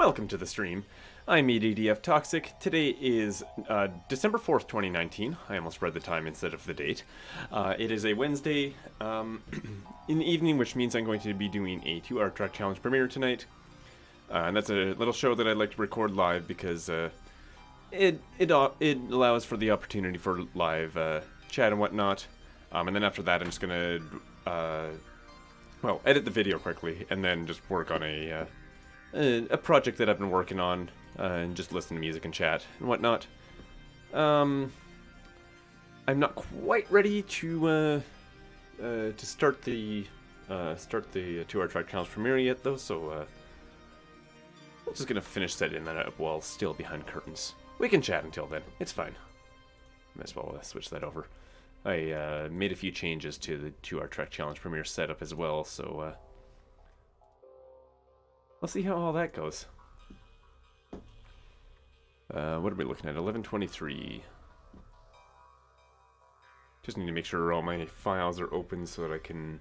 Welcome to the stream. I'm EDDF Toxic. Today is December 4th, 2019. I almost read the time instead of the date. It is a Wednesday in the evening, which means I'm going to be doing a 2-hour track challenge premiere tonight. And that's a little show that I'd like to record live because it allows for the opportunity for live chat and whatnot. And then after that, I'm just going to, edit the video quickly and then just work on a project that I've been working on, and just listen to music and chat and whatnot. I'm not quite ready to start the 2-hour track challenge premiere yet, though. So I'm just gonna finish setting that up while still behind curtains. We can chat until then. It's fine. Might as well switch that over. I made a few changes to the 2-hour track challenge premiere setup as well, so we'll see how all that goes. What are we looking at? 11:23. Just need to make sure all my files are open so that I can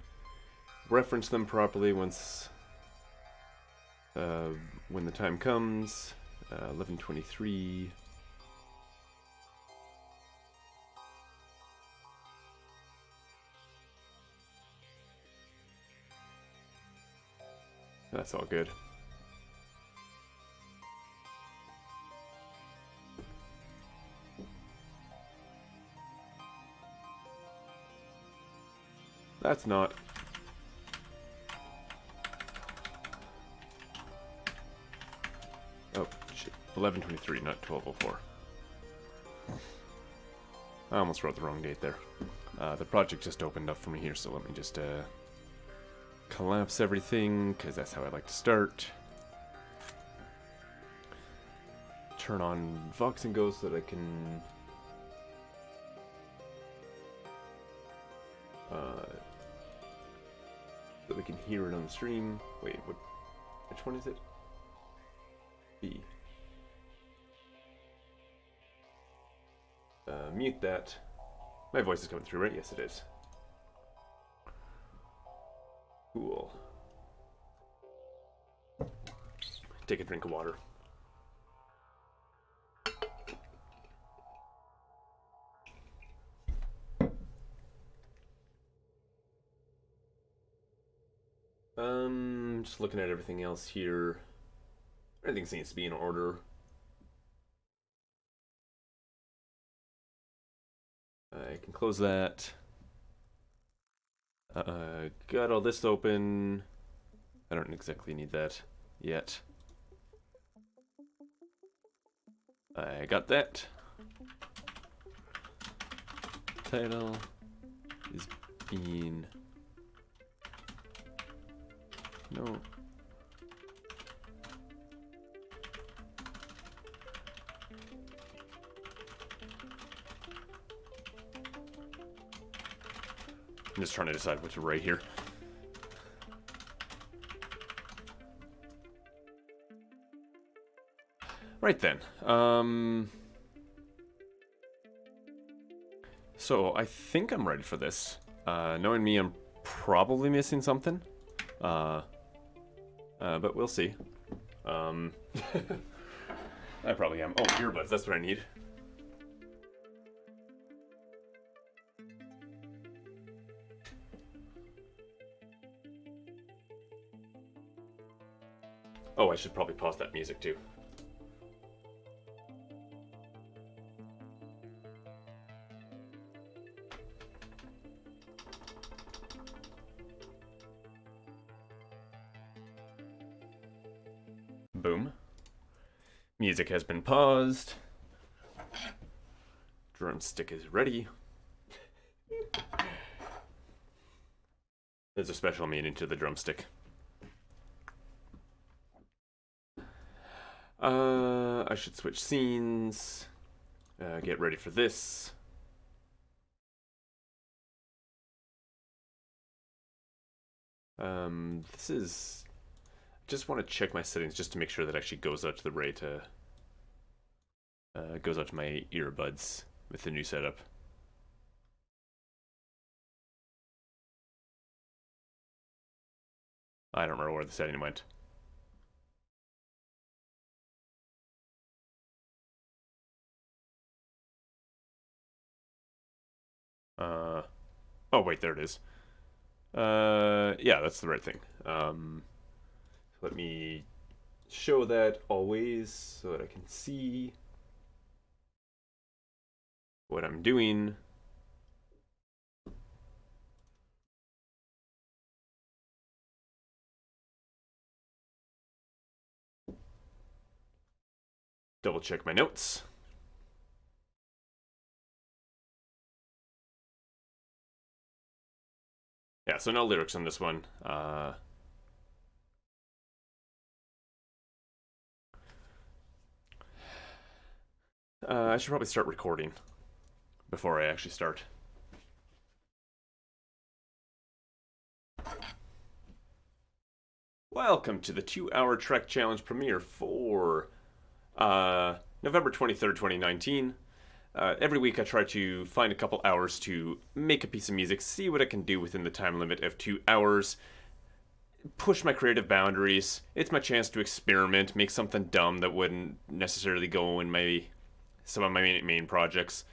reference them properly once when the time comes. 11:23. That's all good. That's not. Oh, shit. 11:23, not 12:04. I almost wrote the wrong date there. The project just opened up for me here, so let me just collapse everything, because that's how I like to start. Turn on Vox and Go so that I can so we can hear it on the stream. Wait, which one is it? B. Mute that. My voice is coming through, right? Yes, it is. Cool. Take a drink of water. Just looking at everything else here. Everything seems to be in order. I can close that. Got all this open. I don't exactly need that yet. I got that. Title is being... No. I'm just trying to decide what to write here. Right then. So I think I'm ready for this. Knowing me, I'm probably missing something. But we'll see. I probably am. Oh, earbuds, that's what I need. Oh, I should probably pause that music too. Boom. Music has been paused. Drumstick is ready. There's a special meaning to the drumstick. I should switch scenes. Get ready for this. This is... Just want to check my settings just to make sure that actually goes out to the right, goes out to my earbuds with the new setup. I don't remember where the setting went. Oh wait, there it is. Yeah, that's the right thing. Let me show that always so that I can see what I'm doing. Double check my notes. Yeah, so no lyrics on this one. I should probably start recording before I actually start. Welcome to the 2-hour Trek Challenge premiere for November 23rd, 2019. Every week I try to find a couple hours to make a piece of music, see what I can do within the time limit of 2 hours, push my creative boundaries. It's my chance to experiment, make something dumb that wouldn't necessarily go in some of my main projects.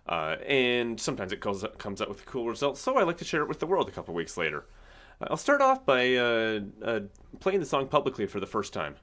And sometimes it comes out with cool results, so I like to share it with the world a couple weeks later. I'll start off by playing the song publicly for the first time.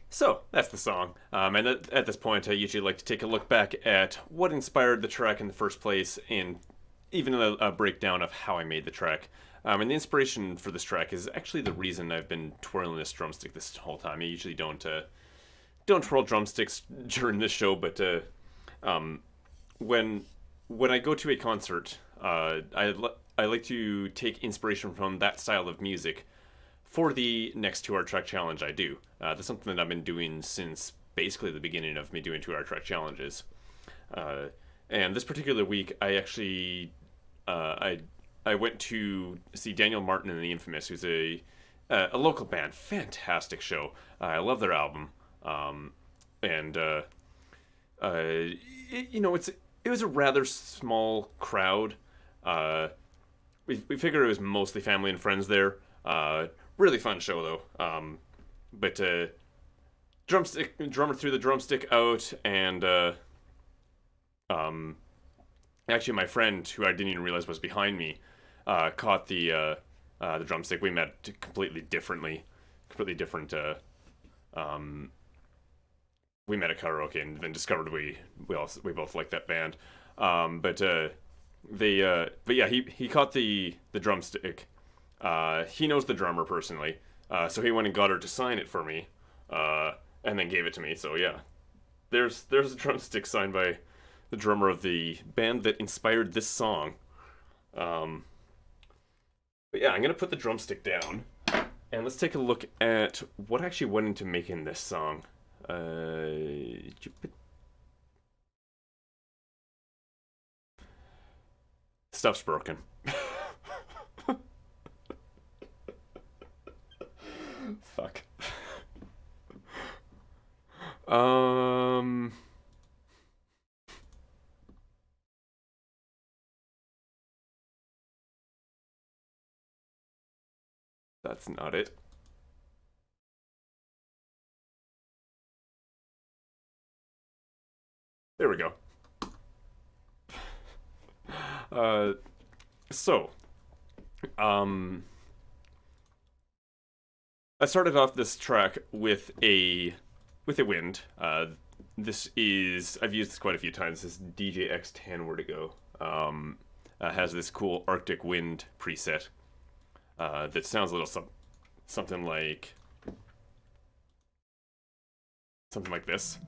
So, that's the song. And at this point, I usually like to take a look back at what inspired the track in the first place, and even a breakdown of how I made the track. And the inspiration for this track is actually the reason I've been twirling this drumstick this whole time. I usually don't twirl drumsticks during this show, but when I go to a concert, I like to take inspiration from that style of music for the next 2-hour track challenge I do. That's something that I've been doing since basically the beginning of me doing 2-hour track challenges. And this particular week, I actually I went to see Daniel Martin and the Infamous, who's a local band. Fantastic show. I love their album. And it was a rather small crowd. We figured it was mostly family and friends there. Really fun show though. But drummer threw the drumstick out, and actually my friend, who I didn't even realize was behind me, caught the drumstick. We met completely different. We met at karaoke and then discovered we both liked that band. But yeah, he caught the drumstick. He knows the drummer personally, so he went and got her to sign it for me, and then gave it to me. So yeah, there's a drumstick signed by the drummer of the band that inspired this song. But yeah, I'm gonna put the drumstick down, and let's take a look at what actually went into making this song. Stuff's broken. Fuck. That's not it. There we go. So, I started off this track with a wind. This is, I've used this quite a few times. This DJX10 where to go. Has this cool Arctic wind preset that sounds a little something like this.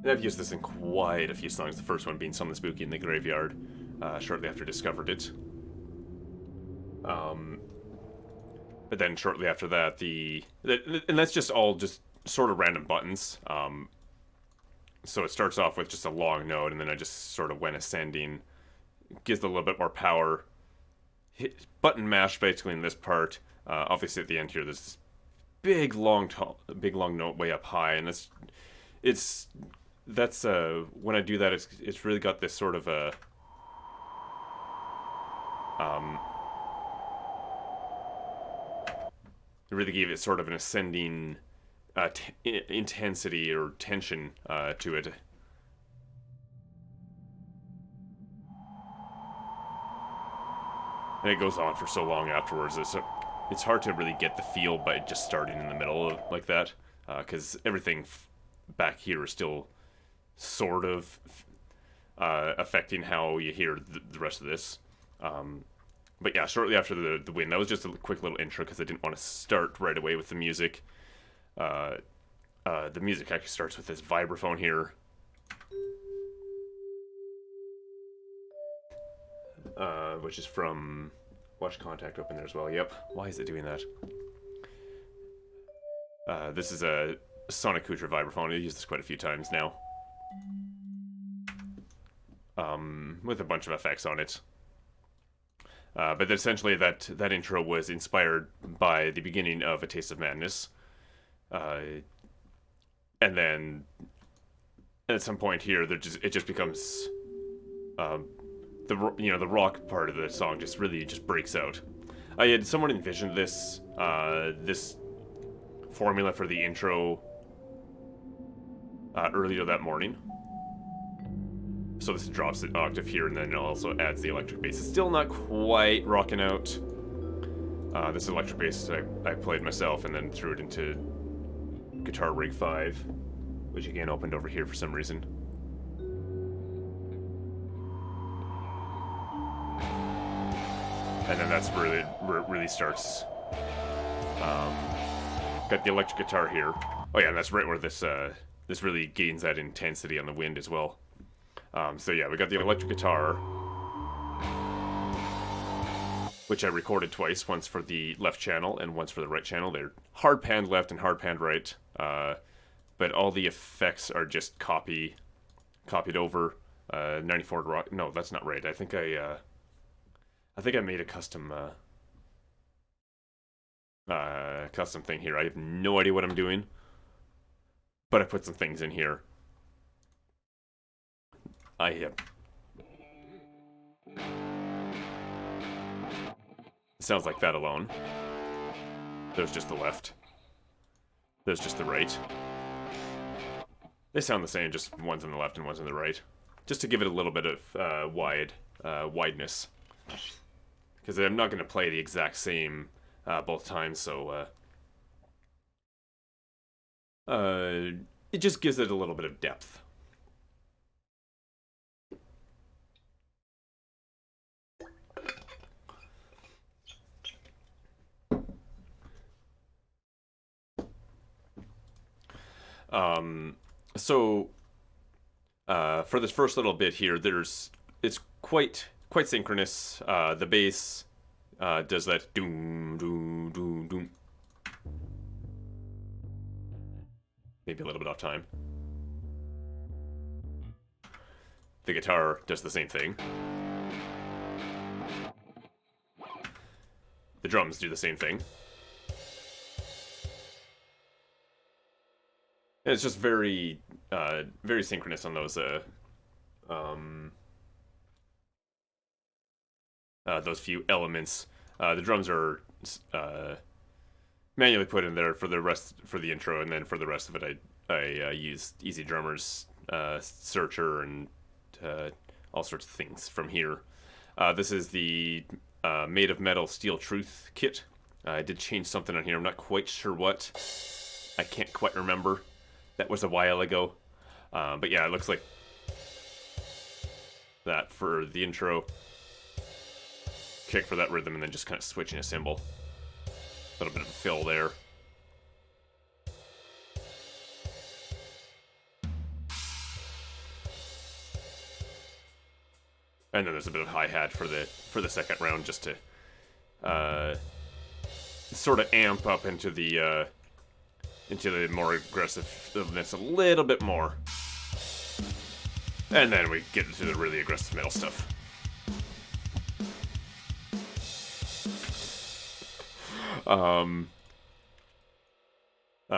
And I've used this in quite a few songs. The first one being Something Spooky in the Graveyard, shortly after I discovered it. But then shortly after that, and that's just all just sort of random buttons. So it starts off with just a long note, and then I just sort of went ascending, gives it a little bit more power. Hit button mash basically in this part. Obviously at the end here, there's this big long note way up high, and that's when I do that, it's really got this sort of a it really gave it sort of an ascending intensity or tension to it. And it goes on for so long afterwards. It's hard to really get the feel by just starting in the middle of, like that, because everything back here is still sort of affecting how you hear the rest of this. But yeah, shortly after the wind, that was just a quick little intro because I didn't want to start right away with the music. The music actually starts with this vibraphone here. Which is from Watch Contact open there as well. Yep. Why is it doing that? This is a Sonic Kutra vibraphone. I've used this quite a few times now. With a bunch of effects on it. But essentially that intro was inspired by the beginning of A Taste of Madness. And then at some point here, it just becomes the rock part of the song just really breaks out. I had someone envisioned this formula for the intro earlier that morning. So this drops an octave here, and then it also adds the electric bass. It's still not quite rocking out. This electric bass I played myself and then threw it into Guitar Rig 5, which again opened over here for some reason. And then that's where it really starts. Got the electric guitar here. Oh yeah, and that's right where this really gains that intensity on the wind as well. So yeah, we got the electric guitar, which I recorded twice, once for the left channel and once for the right channel. They're hard panned left and hard panned right, but all the effects are just copied over. 94 rock. No, that's not right. I think I made a custom thing here. I have no idea what I'm doing, but I put some things in here. Sounds like that alone. There's just the left. There's just the right. They sound the same, just one's on the left and one's on the right. Just to give it a little bit of wideness. Because I'm not going to play the exact same both times, so it just gives it a little bit of depth. So for this first little bit here, it's quite synchronous. The bass does that doom doom doom doom. Maybe a little bit off time. The guitar does the same thing. The drums do the same thing. And it's just very synchronous on those few elements. The drums are manually put in there for the intro, and then for the rest of it, I used Easy Drummer's searcher and all sorts of things from here. This is the Made of Metal Steel Truth kit. I did change something on here. I'm not quite sure what. I can't quite remember. That was a while ago. But yeah, it looks like that for the intro. Kick for that rhythm, and then just kind of switching a cymbal. A little bit of a fill there. And then there's a bit of hi-hat for the second round, just to sort of amp up into the more aggressiveness a little bit more. And then we get into the really aggressive metal stuff.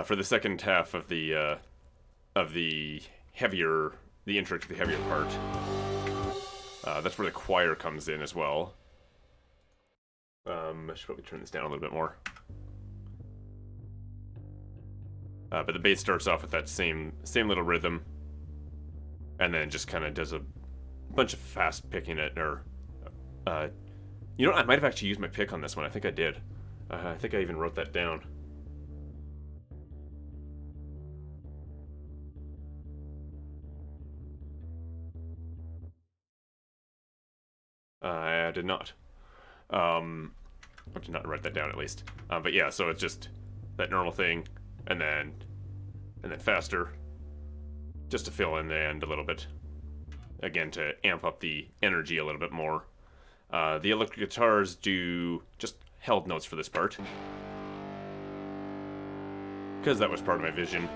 For the second half of the intro to the heavier part, that's where the choir comes in as well. I should probably turn this down a little bit more. But the bass starts off with that same little rhythm, and then just kind of does a bunch of fast picking it, or you know what? I might have actually used my pick on this one. I think I did. I think I even wrote that down. I did not. I did not write that down, at least. But yeah, so it's just that normal thing, and then faster, just to fill in the end a little bit. Again, to amp up the energy a little bit more. The electric guitars do just held notes for this part, because that was part of my vision.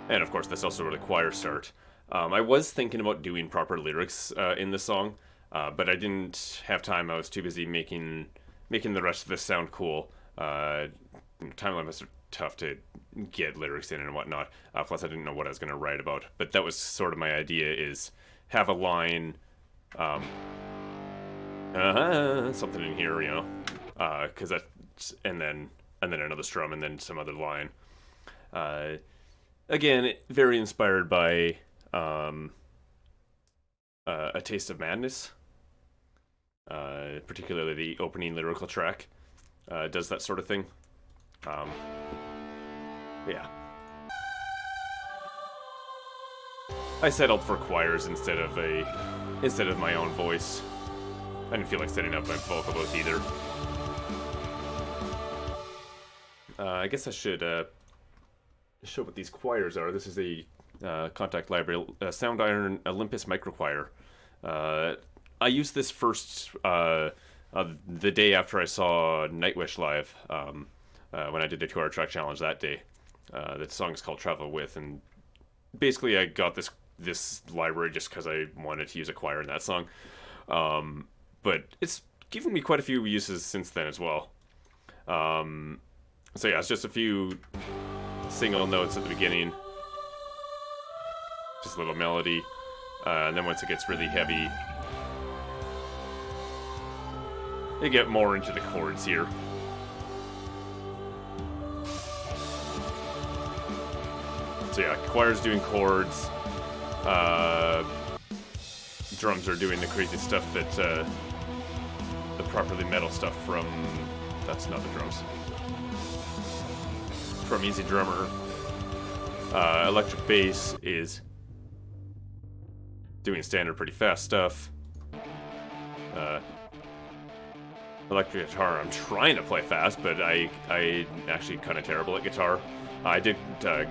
And of course, that's also where the choir start. I was thinking about doing proper lyrics in this song, but I didn't have time. I was too busy making the rest of this sound cool. Time limits are tough to get lyrics in and whatnot. Plus, I didn't know what I was going to write about. But that was sort of my idea: is have a line, something in here, you know, because and then another strum, and then some other line. Again, very inspired by A Taste of Madness, particularly the opening lyrical track does that sort of thing. Yeah. I settled for choirs instead of my own voice. I didn't feel like setting up my vocal booth either. I guess I should show what these choirs are. This is a Contact Library Sound Iron Olympus Microchoir. I used this first the day after I saw Nightwish live, when I did the 2-hour track challenge that day. The song is called Travel With, and basically I got this library just because I wanted to use a choir in that song. But it's given me quite a few uses since then as well. So yeah, it's just a few single notes at the beginning, just a little melody, and then once it gets really heavy, you get more into the chords here. So yeah, choir's doing chords, drums are doing the crazy stuff that the properly metal stuff from, that's not the drums, from Easy Drummer. Electric bass is doing standard pretty fast stuff. electric guitar. I'm trying to play fast, but I actually kind of terrible at guitar. I did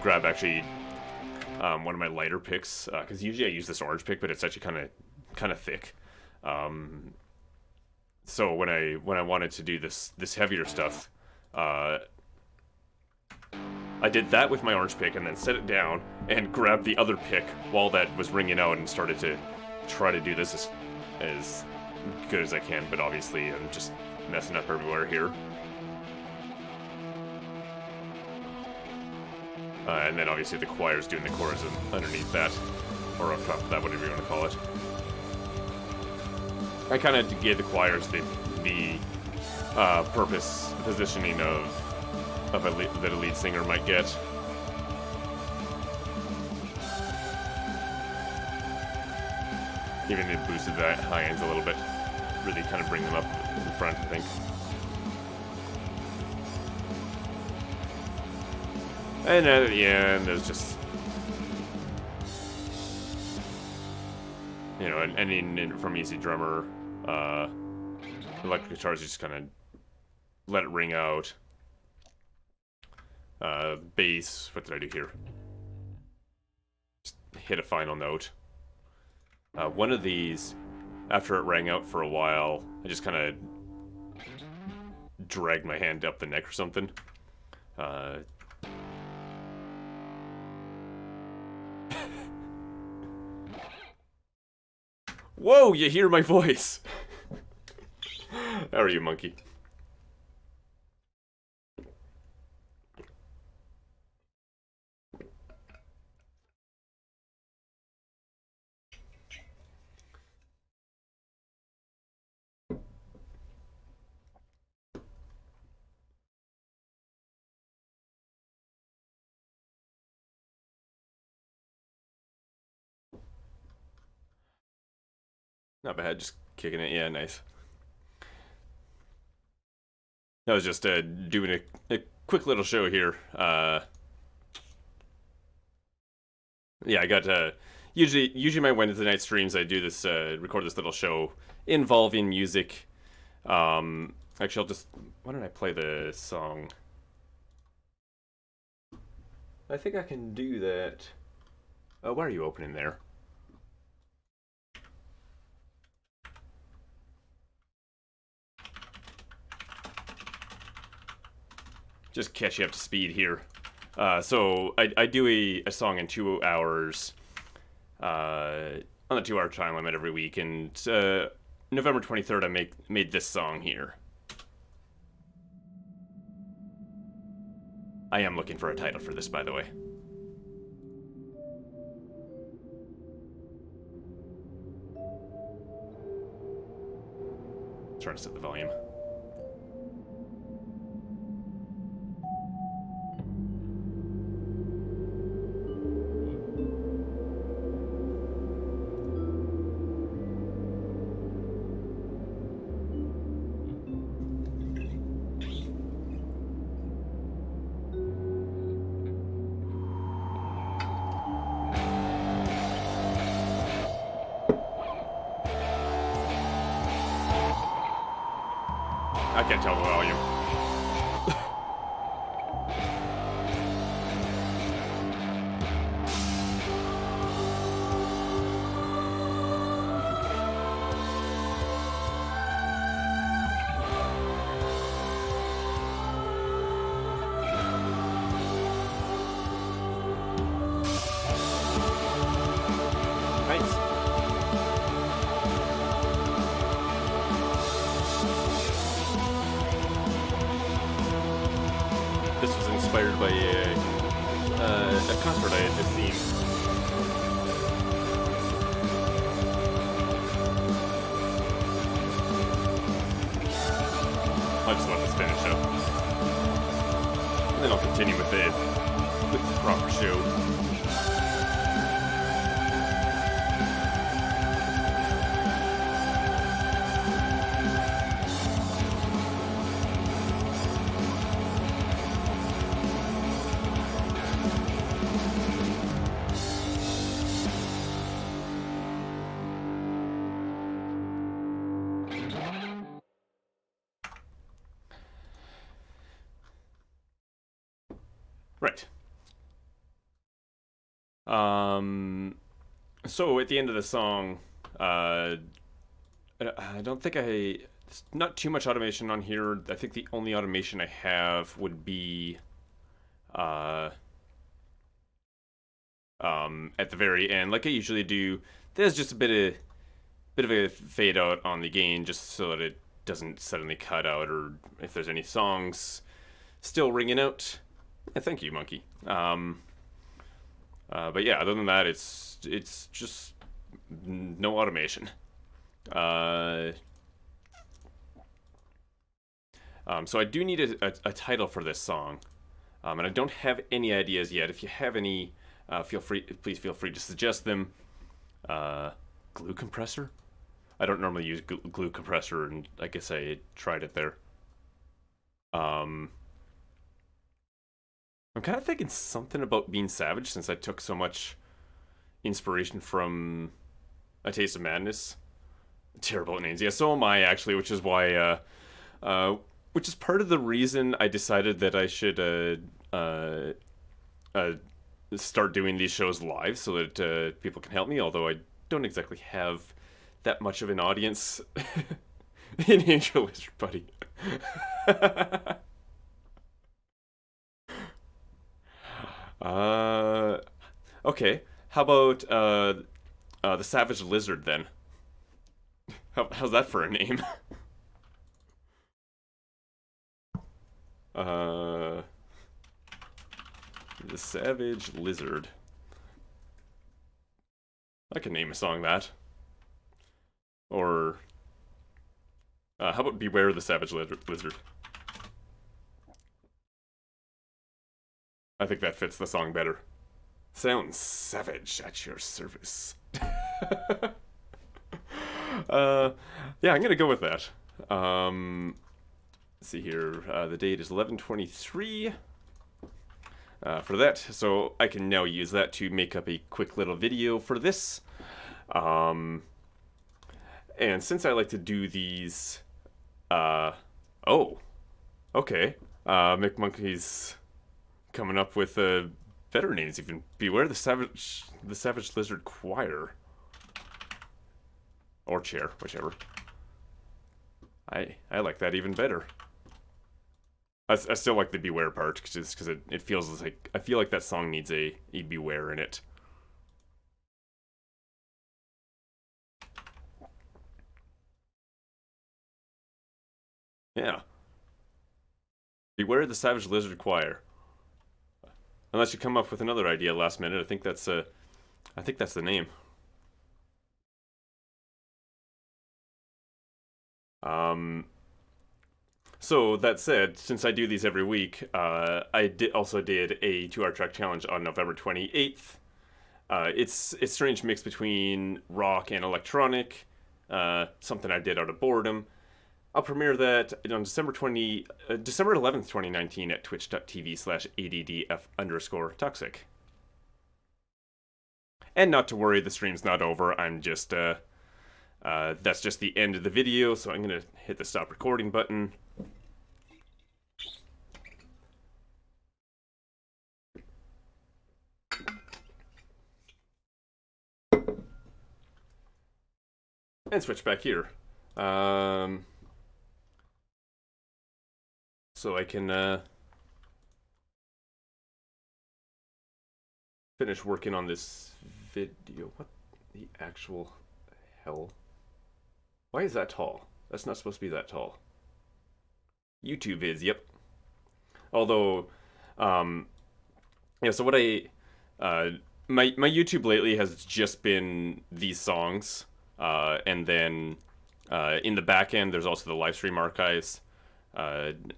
grab actually one of my lighter picks because usually I use this orange pick, but it's actually kind of thick. So when I wanted to do this heavier stuff, I did that with my orange pick and then set it down and grabbed the other pick while that was ringing out and started to try to do this as good as I can, but obviously I'm just messing up everywhere here. And then obviously the choir's doing the chorus underneath that, or on top of that, whatever you want to call it. I kind of gave the choirs the purpose, the positioning that a lead singer might get. Even it boosted the high ends a little bit. Really kind of bring them up in front, I think. And at the end, there's just, you know, and from Easy Drummer, electric guitars, you just kind of let it ring out. Bass, what did I do here? Just hit a final note. One of these, after it rang out for a while, I just kind of dragged my hand up the neck or something. Whoa, you hear my voice! How are you, monkey? Not bad, just kicking it. Yeah, nice. I was just doing a quick little show here. Yeah, I got usually my Wednesday night streams. I do this record this little show involving music. Actually, why don't I play the song? I think I can do that. Why are you opening there? Just catch you up to speed here. So I do a song in 2 hours on the 2-hour time limit every week, and November 23rd I made this song here. I am looking for a title for this, by the way. Trying to set the volume. I can't tell the volume. Nice. This was inspired by a concert I had just seen. I'll just let this finish up. And then I'll continue with the proper show. Right. So at the end of the song, uh, I don't think not too much automation on here. I think the only automation I have would be, uh, at the very end, like I usually do. There's just a bit of a fade out on the gain, just so that it doesn't suddenly cut out, or if there's any songs still ringing out. Yeah, thank you, monkey. But yeah, other than that, it's just no automation. Uh, so I do need a title for this song, and I don't have any ideas yet. If you have any, please feel free to suggest them. Glue compressor? I don't normally use glue compressor, and I guess I tried it there. I'm kind of thinking something about Being Savage, since I took so much inspiration from A Taste of Madness. Terrible at names. Yeah, so am I, actually, which is why, which is part of the reason I decided that I should, start doing these shows live, so that, people can help me, although I don't exactly have that much of an audience in Angel Lizard Buddy. Okay. How about the Savage Lizard then? How's that for a name? uh, the Savage Lizard. I can name a song that. Or how about Beware the Savage Lizard? I think that fits the song better. Sounds savage at your service. Yeah, I'm gonna go with that. Let's see here. The date is 11/23 for that, so I can now use that to make up a quick little video for this. And since I like to do these, oh, okay. McMonkey's coming up with better names even. Beware the Savage Lizard Choir. Or Chair, whichever. I like that even better. I still like the Beware part, just because it feels like, I feel like that song needs a Beware in it. Yeah. Beware the Savage Lizard Choir. Unless you come up with another idea last minute, I think that's the name. So that said, since I do these every week, I also did a 2-hour track challenge on November 28th. It's a strange mix between rock and electronic, something I did out of boredom. I'll premiere that on December 11th, 2019 at twitch.tv/addf_toxic. And not to worry, the stream's not over. I'm just, that's just the end of the video, so I'm gonna hit the stop recording button. And switch back here. So I can finish working on this video. What the actual hell? Why is that tall? That's not supposed to be that tall. YouTube is, yep. Although, yeah, so what my YouTube lately has just been these songs, and then in the back end there's also the live stream archives,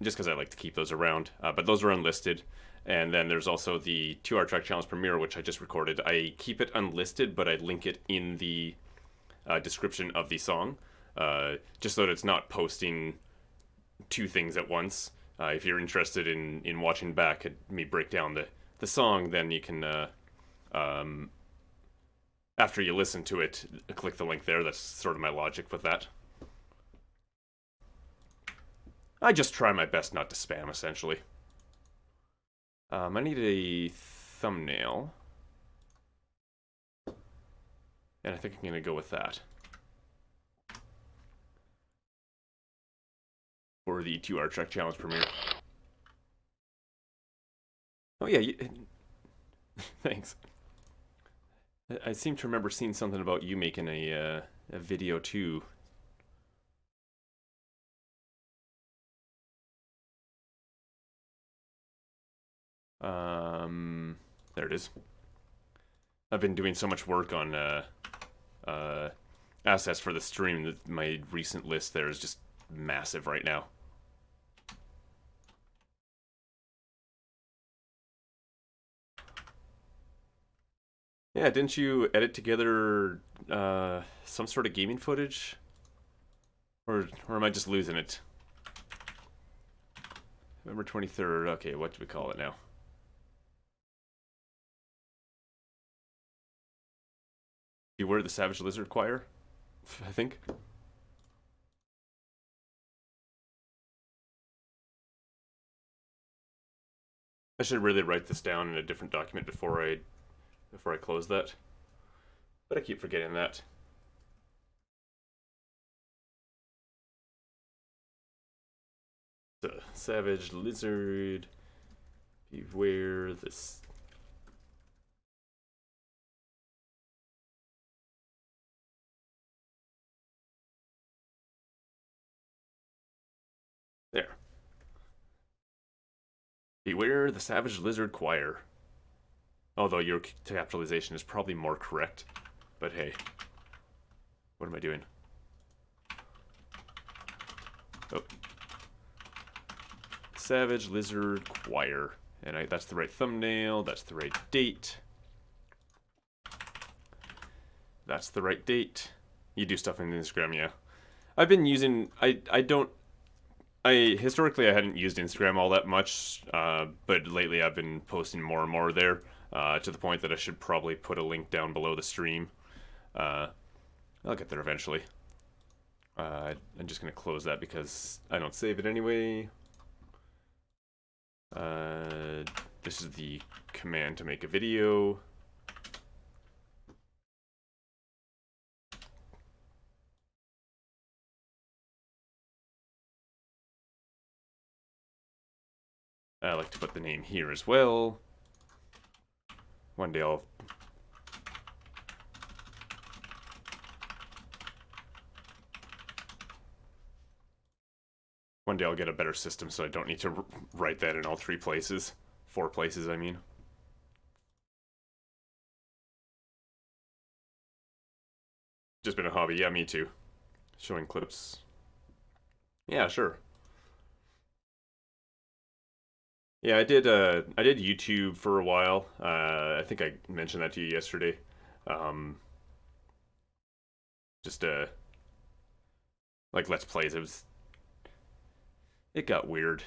just because I like to keep those around, but those are unlisted. And then there's also the 2-hour track challenge premiere, which I just recorded. I keep it unlisted, but I link it in the description of the song, just so that it's not posting two things at once. If you're interested in watching back at me break down the song, then you can, after you listen to it, click the link there. That's sort of my logic with that. I just try my best not to spam, essentially. I need a thumbnail. And I think I'm going to go with that. For the 2-hour Trek Challenge premiere. Oh yeah, thanks. I seem to remember seeing something about you making a video too. There it is. I've been doing so much work on assets for the stream that my recent list there is just massive right now. Yeah, didn't you edit together some sort of gaming footage? Or am I just losing it? November 23rd. Okay, what do we call it now? Beware the Savage Lizard Choir, I think. I should really write this down in a different document before I close that. But I keep forgetting that. The Savage Lizard. Beware this. There. Beware the Savage Lizard Choir. Although your capitalization is probably more correct. But hey. What am I doing? Oh. Savage Lizard Choir. And that's the right thumbnail. That's the right date. That's the right date. You do stuff on Instagram, yeah. I've been using... historically, I hadn't used Instagram all that much, but lately I've been posting more and more there, to the point that I should probably put a link down below the stream. I'll get there eventually. I'm just going to close that because I don't save it anyway. This is the command to make a video. I like to put the name here as well. One day I'll... One day I'll get a better system so I don't need to write that in all 3 places. 4 places, I mean. Just been a hobby. Yeah, me too. Showing clips. Yeah, sure. Yeah, I did YouTube for a while. I think I mentioned that to you yesterday. Just like Let's Plays. It got weird.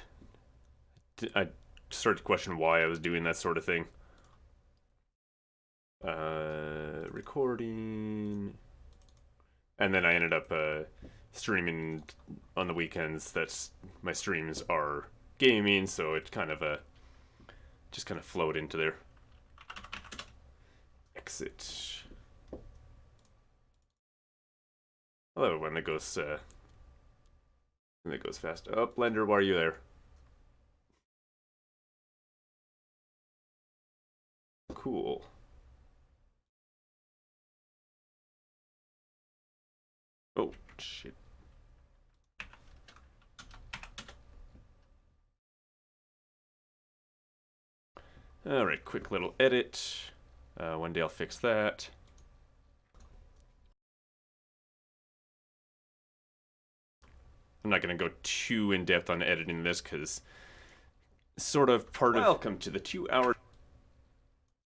I started to question why I was doing that sort of thing. Recording. And then I ended up streaming on the weekends. My streams are gaming, so it kind of just kind of flowed into there. Exit. I love it when it goes fast. Oh, Blender, why are you there? Cool. Oh, shit. Alright, quick little edit. One day I'll fix that. I'm not going to go too in-depth on editing this because sort of part of... Welcome to the 2-hour...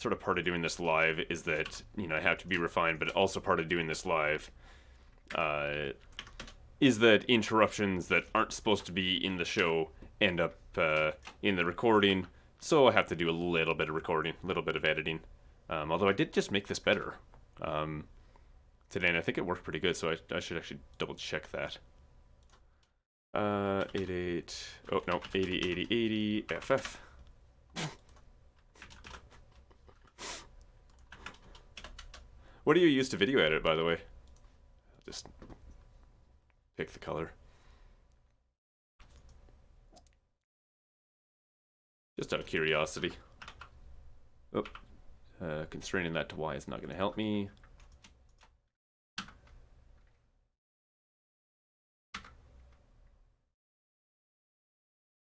Sort of part of doing this live is that, you know, I have to be refined, but also part of doing this live is that interruptions that aren't supposed to be in the show end up in the recording, so I have to do a little bit of recording, a little bit of editing. Although I did just make this better today, and I think it worked pretty good, so I should actually double check that. 88, oh no, 80, 80, 80, FF. What do you use to video edit, by the way? Just pick the color. Just out of curiosity. Oh, constraining that to Y is not going to help me.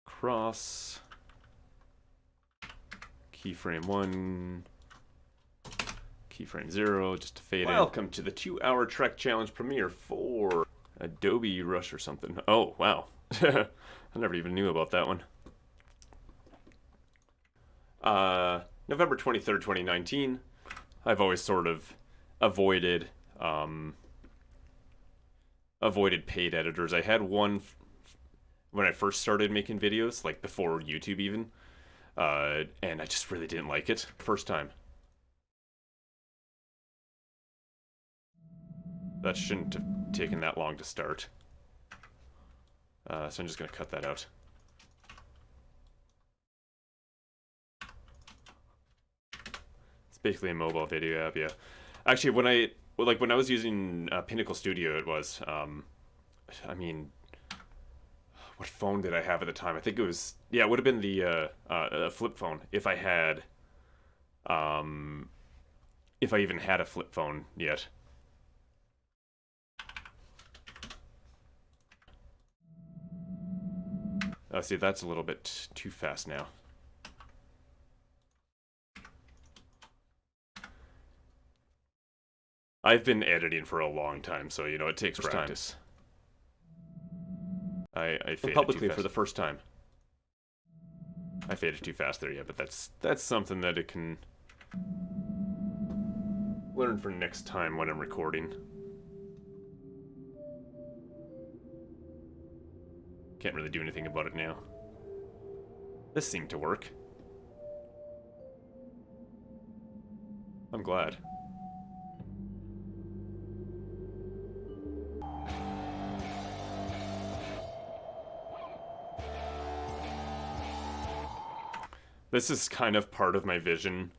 Cross. Keyframe 1. Keyframe 0, just to fade in. Welcome to the 2-hour Trek Challenge premiere for Adobe Rush or something. Oh, wow. I never even knew about that one. November 23rd, 2019. I've always sort of avoided paid editors. I had one when I first started making videos, like before YouTube even, and I just really didn't like it first time. That shouldn't have taken that long to start. So I'm just going to cut that out. It's basically a mobile video app, yeah. Actually, when I was using Pinnacle Studio, it was, I mean, what phone did I have at the time? I think it was, yeah, it would have been the flip phone, if I had, if I even had a flip phone yet. See, that's a little bit too fast now. I've been editing for a long time, so, you know, it takes practice. I faded publicly too fast for the first time. I faded too fast there, yeah, but that's something that it can learn for next time when I'm recording. Can't really do anything about it now. This seemed to work. I'm glad. This is kind of part of my vision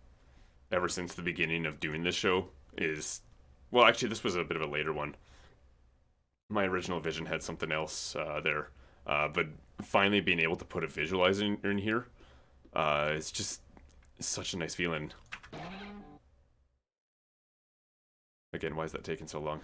ever since the beginning of doing this show is... Well, actually, this was a bit of a later one. My original vision had something else there. But finally being able to put a visualizer in here, it's just such a nice feeling. Again, why is that taking so long?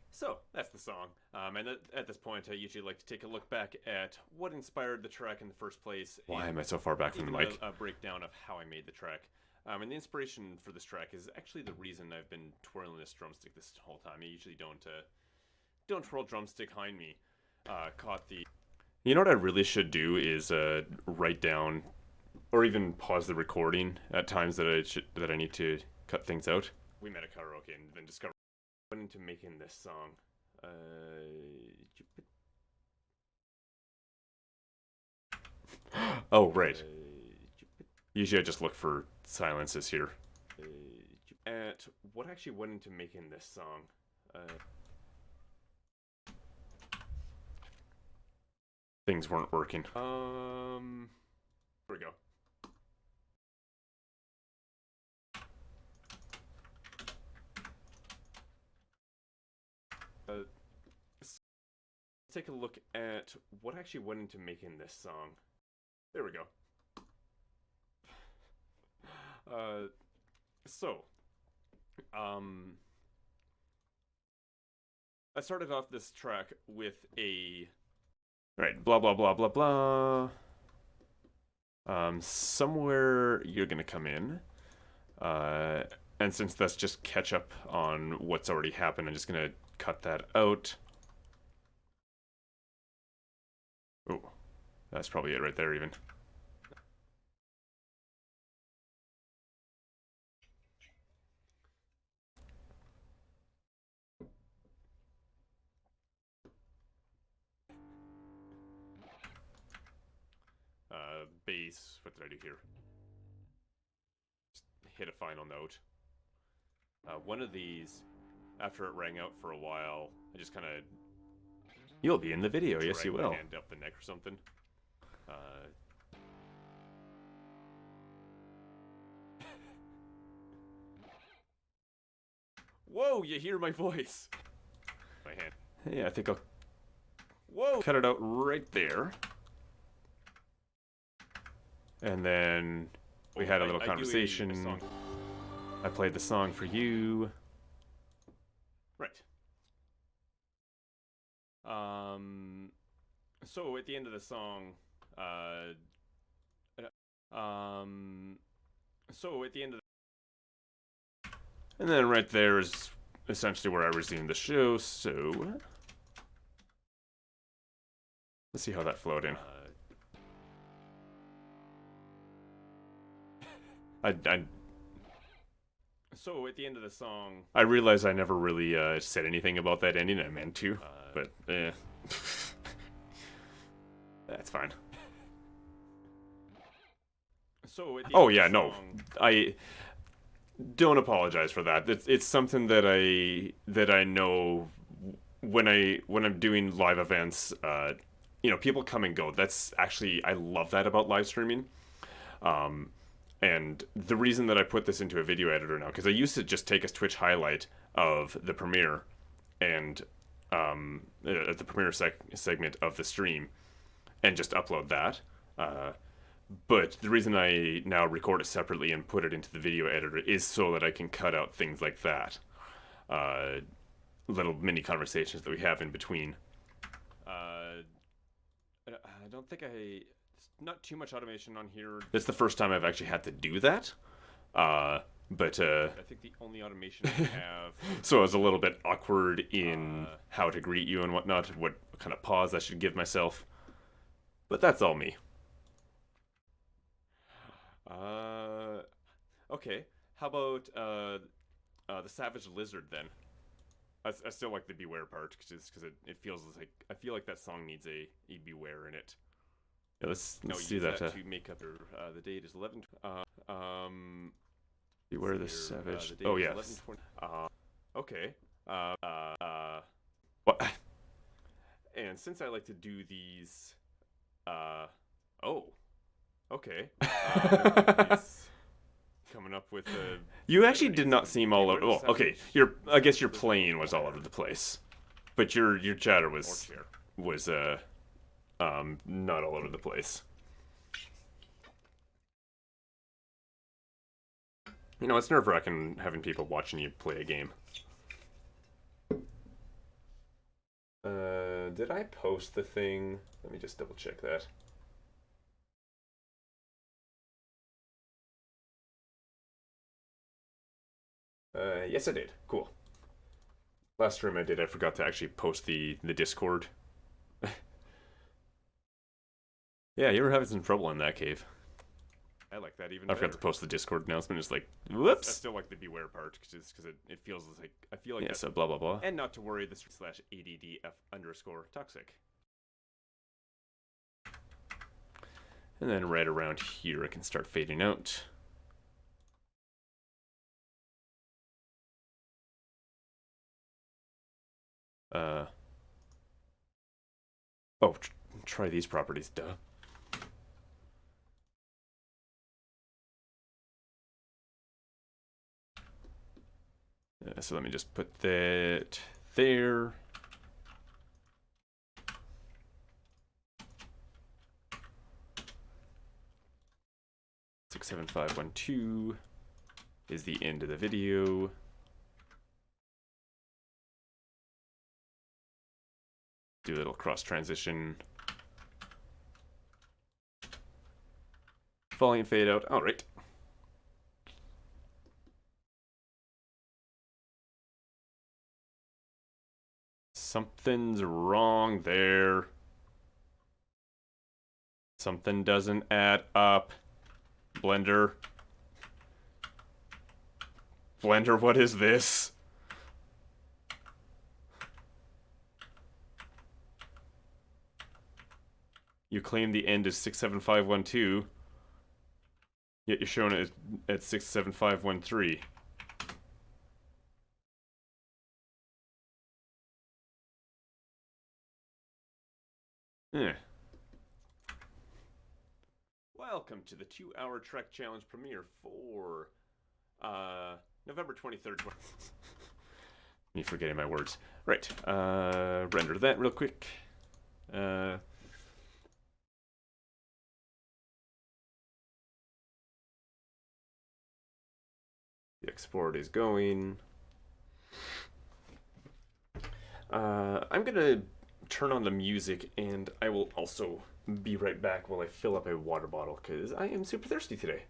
So, that's the song. And at this point, I usually like to take a look back at what inspired the track in the first place. Why am I so far back from the mic? A breakdown of how I made the track. And the inspiration for this track is actually the reason I've been twirling this drumstick this whole time. I usually don't twirl drumstick behind me. Caught the... You know what I really should do is write down, or even pause the recording at times that I need to cut things out. We met at karaoke and then discovered went into making this song. Oh right. Usually I just look for silences here. At what actually went into making this song? Things weren't working. Here we go. Let's take a look at what actually went into making this song. There we go. I started off this track with a... Right, blah, blah, blah, blah, blah. Somewhere you're gonna come in. And since that's just catch up on what's already happened, I'm just gonna cut that out. Oh, that's probably it right there even. Bass, what did I do here? Just hit a final note. One of these, after it rang out for a while, I just kind of... You'll be in the video, yes you will. Hand up the neck or something. Whoa, you hear my voice. My hand. Yeah, I think I'll... Whoa! Cut it out right there. And then we had a little conversation. I played the song for you. Right. So at the end of the song, and then right there is essentially where I resumed the show, so let's see how that flowed in. So at the end of the song, I realized I never really said anything about that ending. I meant to, but that's fine. So at the end of the song, I don't apologize for that. It's something that I know when I'm doing live events. People come and go. That's actually, I love that about live streaming. And the reason that I put this into a video editor now, because I used to just take a Twitch highlight of the premiere and the premiere segment of the stream and just upload that. But the reason I now record it separately and put it into the video editor is so that I can cut out things like that. Little mini conversations that we have in between. I don't think not too much automation on here. It's the first time I've actually had to do that. But I think the only automation I have. So I was a little bit awkward in how to greet you and whatnot, what kind of pause I should give myself. But that's all me. Okay. How about the Savage Lizard then? I still like the Beware part because it feels like I feel like that song needs a Beware in it. Yeah, let's do that. To make up the date is 11. Beware the Savage. Oh yeah. Okay. What? And since I like to do these, oh, okay. Coming up with a. You actually did not seem all over. Well, okay. I guess your playing was all over the place, but your chatter was not all over the place. It's nerve-wracking having people watching you play a game. Did I post the thing? Let me just double check that. Yes, I did. Cool. Last stream I did, I forgot to actually post the Discord. Yeah, you were having some trouble in that cave. I like that even better. I forgot to post the Discord announcement. Just like, whoops. I still like the Beware part because it feels like I feel like so blah blah blah. And not to worry, this /ADDF_toxic. And then right around here, I can start fading out. Try these properties, duh. So let me just put that there. Six 7 5 1 2 is the end of the video. Do a little cross transition. Volume fade out. All right. Something's wrong there. Something doesn't add up. Blender. Blender, what is this? You claim the end is 67512, yet you're showing it at 67513. Welcome to the 2-hour Trek Challenge premiere for November 23rd. Me forgetting my words. Right. Render that real quick. The export is going. I'm gonna turn on the music, and I will also be right back while I fill up a water bottle, because I am super thirsty today.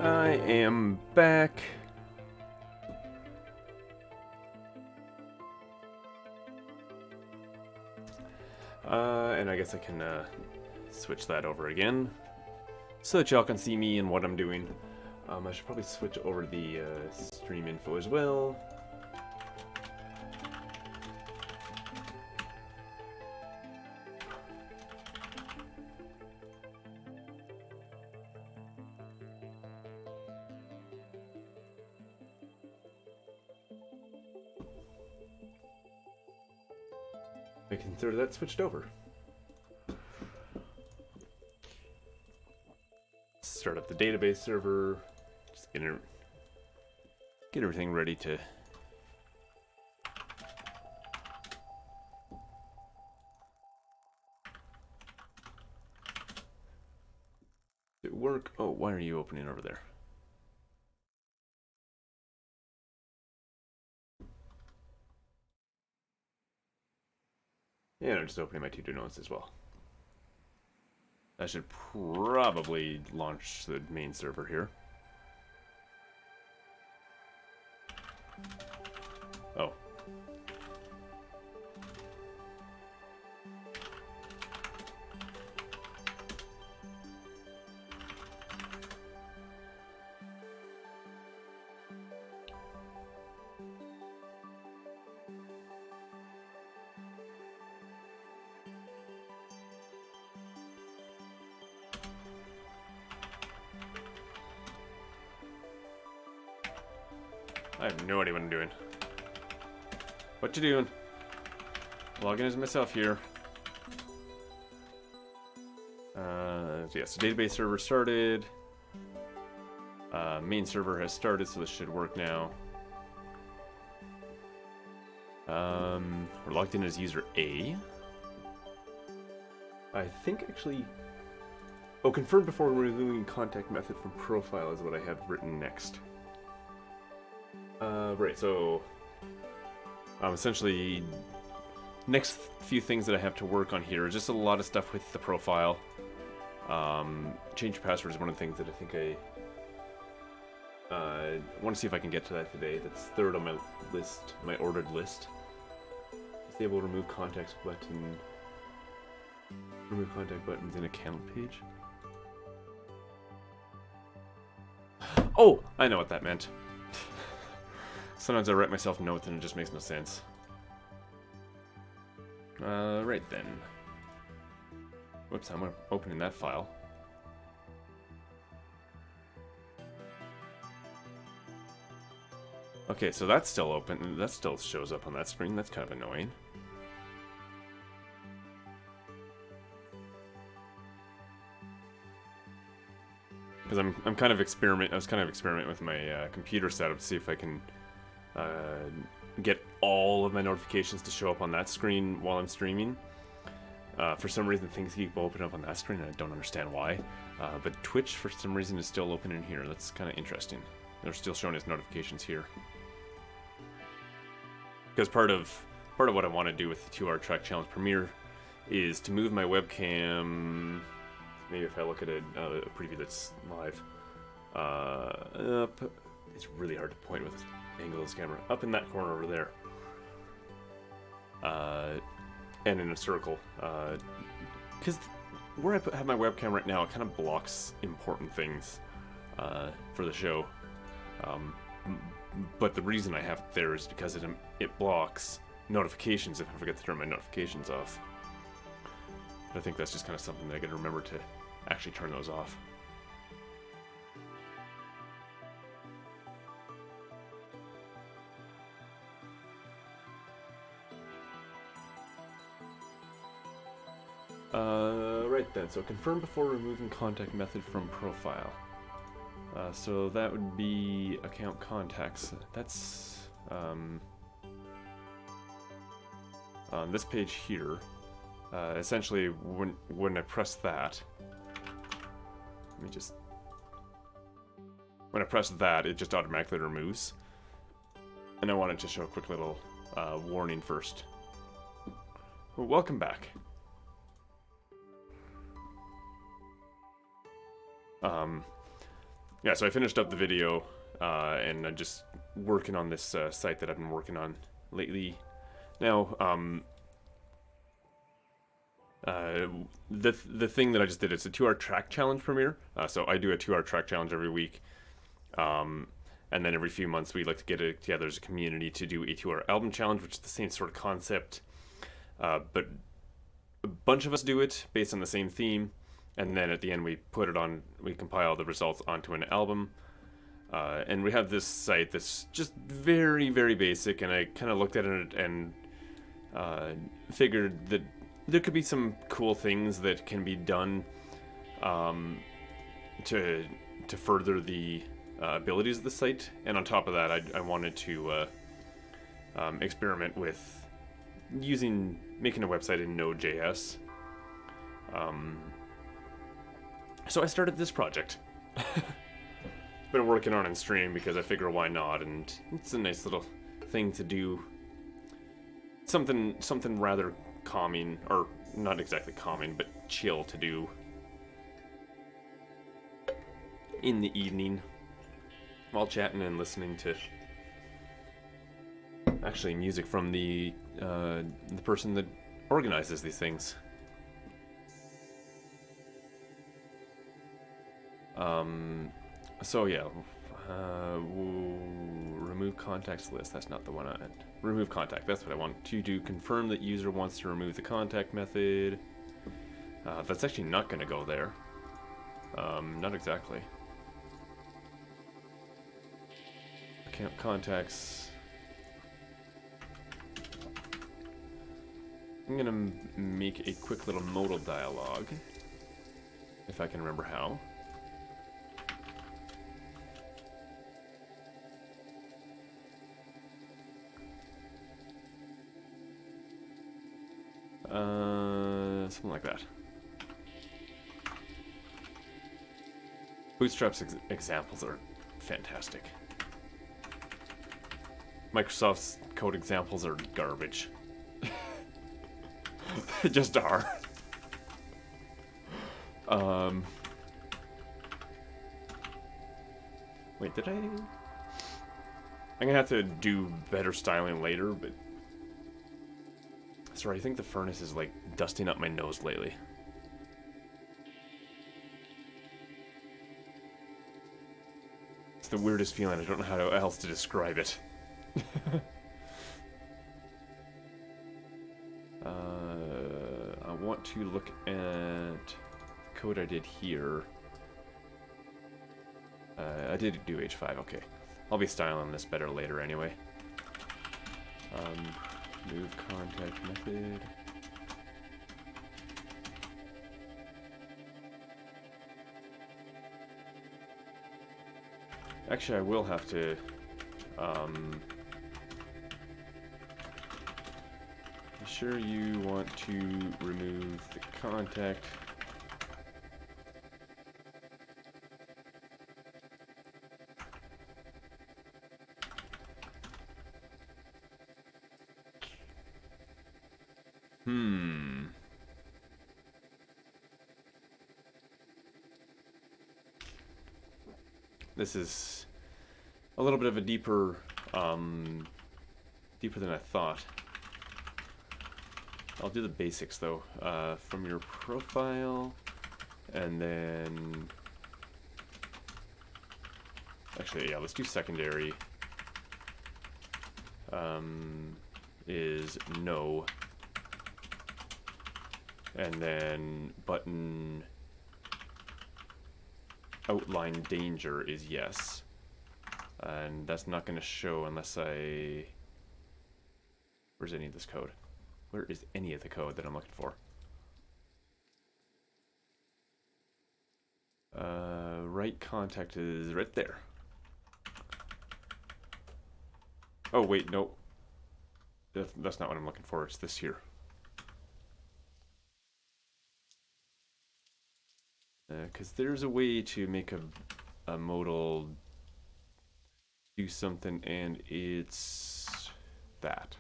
I am back. And I guess I can switch that over again so that y'all can see me and what I'm doing. I should probably switch over the stream info as well. I consider that switched over. Start up the database server. Just get everything ready to. Did it work? Oh, why are you opening over there? Yeah, I'm just opening my to-do notes as well. I should probably launch the main server here. Oh. I have no idea what I'm doing. What you doing? Logging as myself here. Yes, database server started. Main server has started, so this should work now. We're logged in as user A. I think actually... Oh, confirm before removing contact method from profile is what I have written next. Right, so... essentially, next few things that I have to work on here is just a lot of stuff with the profile. Change password is one of the things that I think I want to see if I can get to that today. That's third on my list, my ordered list. Disable remove contacts button. Remove contact buttons in account page. Oh, I know what that meant. Sometimes I write myself notes and it just makes no sense. Right then. Whoops, I'm opening that file. Okay, so that's still open. That still shows up on that screen. That's kind of annoying. Because I'm kind of I was kind of experimenting with my computer setup to see if I can get all of my notifications to show up on that screen while I'm streaming. For some reason, things keep opening up on that screen, and I don't understand why. But Twitch, for some reason, is still open in here. That's kind of interesting. They're still showing us notifications here. Because part of what I want to do with the 2-hour track challenge premiere is to move my webcam. Maybe if I look at a preview that's live, up. It's really hard to point with the angle of this camera. Up in that corner over there, and in a circle. Because where I have my webcam right now, it kind of blocks important things for the show. But the reason I have it there is because it blocks notifications if I forget to turn my notifications off. But I think that's just kind of something that I gotta remember to actually turn those off. Right then, so confirm before removing contact method from profile. So that would be account contacts. That's on this page here. Essentially, when I press that, when I press that, it just automatically removes. And I wanted to show a quick little warning first. Well, welcome back. Yeah, so I finished up the video, and I'm just working on this site that I've been working on lately. Now, the thing that I just did, it's a 2-hour track challenge premiere. So I do a 2-hour track challenge every week, and then every few months we like to get together as a community to do a 2-hour album challenge, which is the same sort of concept, but a bunch of us do it based on the same theme. And then at the end we compile the results onto an album. And we have this site that's just very, very basic, and I kind of looked at it and figured that there could be some cool things that can be done to further the abilities of the site. And on top of that, I wanted to experiment with making a website in Node.js. So I started this project. Been working on it in stream because I figure why not, and it's a nice little thing to do. Something rather calming, or not exactly calming, but chill to do in the evening while chatting and listening to actually music from the person that organizes these things. So yeah, remove contacts list. That's not the one I had. Remove contact. That's what I want to do. Confirm that user wants to remove the contact method. That's actually not going to go there. Not exactly. Account contacts. I'm going to make a quick little modal dialog, if I can remember how. Something like that. Bootstrap's examples are fantastic. Microsoft's code examples are garbage. They just are. Wait, did I? I'm gonna have to do better styling later, but sorry, I think the furnace is like dusting up my nose lately. It's the weirdest feeling. I don't know how else to describe it. I want to look at code I did here. I did do H5, okay. I'll be styling this better later anyway. Move contact method. Actually, I will have to, be sure you want to remove the contact. This is a little bit of a deeper than I thought. I'll do the basics though. From your profile, and then actually, yeah, let's do secondary. Is no, and then button outline danger is yes, and that's not going to show unless I... Where's any of this code? Where is any of the code that I'm looking for? Right contact is right there. Oh wait, no, that's not what I'm looking for. It's this here. Because there's a way to make a modal do something, and it's that.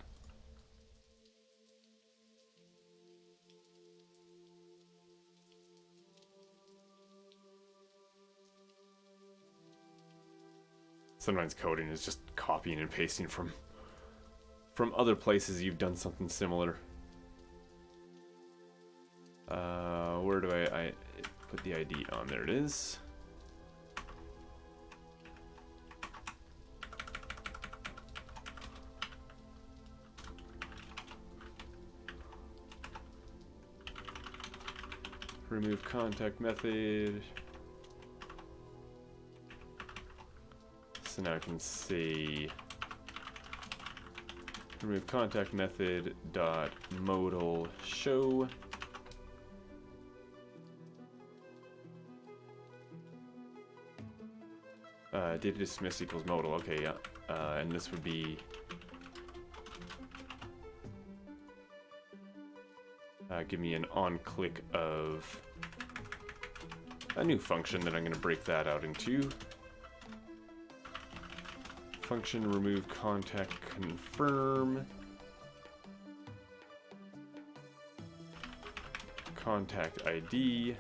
Sometimes coding is just copying and pasting from other places you've done something similar. Where do I put the ID on? There it is. Remove contact method. So now I can say remove contact method dot modal show. Data dismiss equals modal. Okay, yeah. And this would be give me an on click of a new function that I'm going to break that out into. Function remove contact confirm. Contact ID.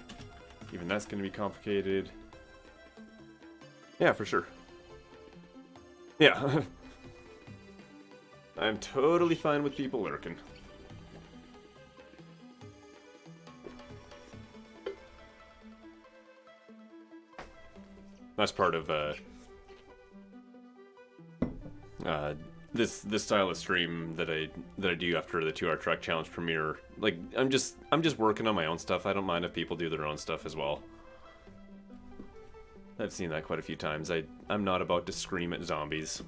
Even that's going to be complicated. Yeah, for sure. Yeah. I'm totally fine with people lurking. That's part of this style of stream that I do after the 2-hour track challenge premiere. Like I'm just working on my own stuff. I don't mind if people do their own stuff as well. I've seen that quite a few times. I'm not about to scream at zombies.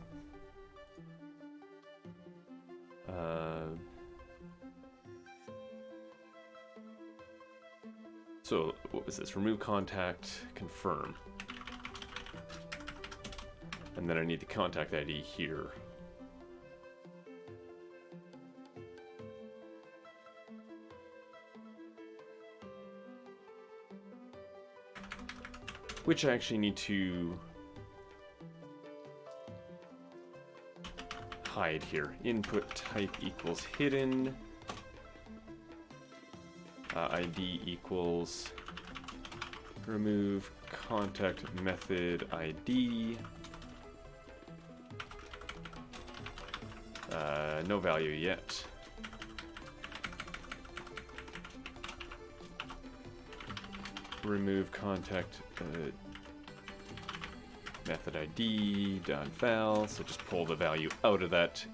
So what was this? Remove contact, confirm. And then I need the contact ID here. Which I actually need to hide here. Input type equals hidden. ID equals remove contact method ID. No value yet. Remove contact method ID dot val. So just pull the value out of that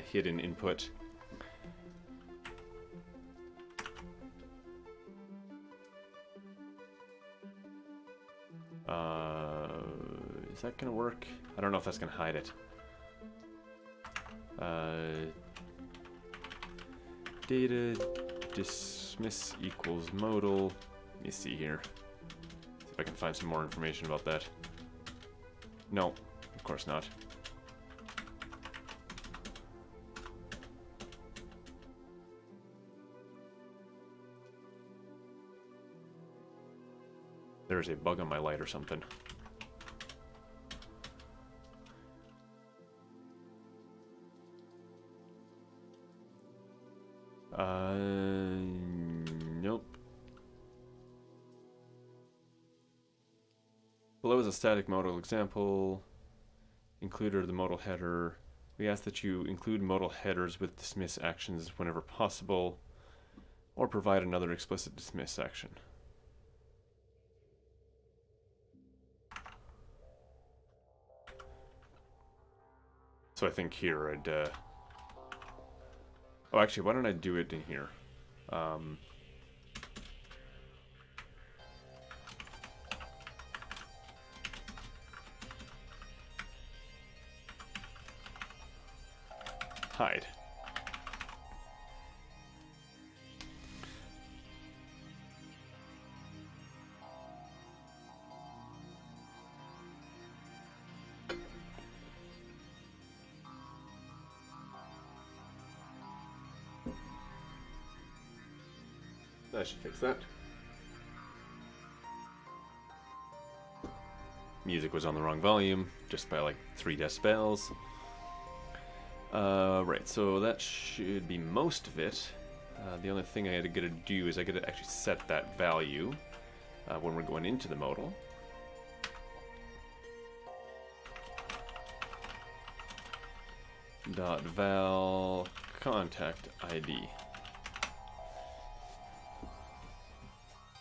hidden input. Is that gonna work? I don't know if that's going to hide it. Data dismiss equals modal. Let me see here. See if I can find some more information about that. No, of course not. There's a bug on my light or something. Nope. Below is a static modal example. Included the modal header. We ask that you include modal headers with dismiss actions whenever possible, or provide another explicit dismiss action. So I think here I'd... Oh, actually, why don't I do it in here? Hide. I should fix that. Music was on the wrong volume, just by like 3 decibels. Right, so that should be most of it. The only thing I gotta do is I gotta actually set that value when we're going into the modal. .val contact ID.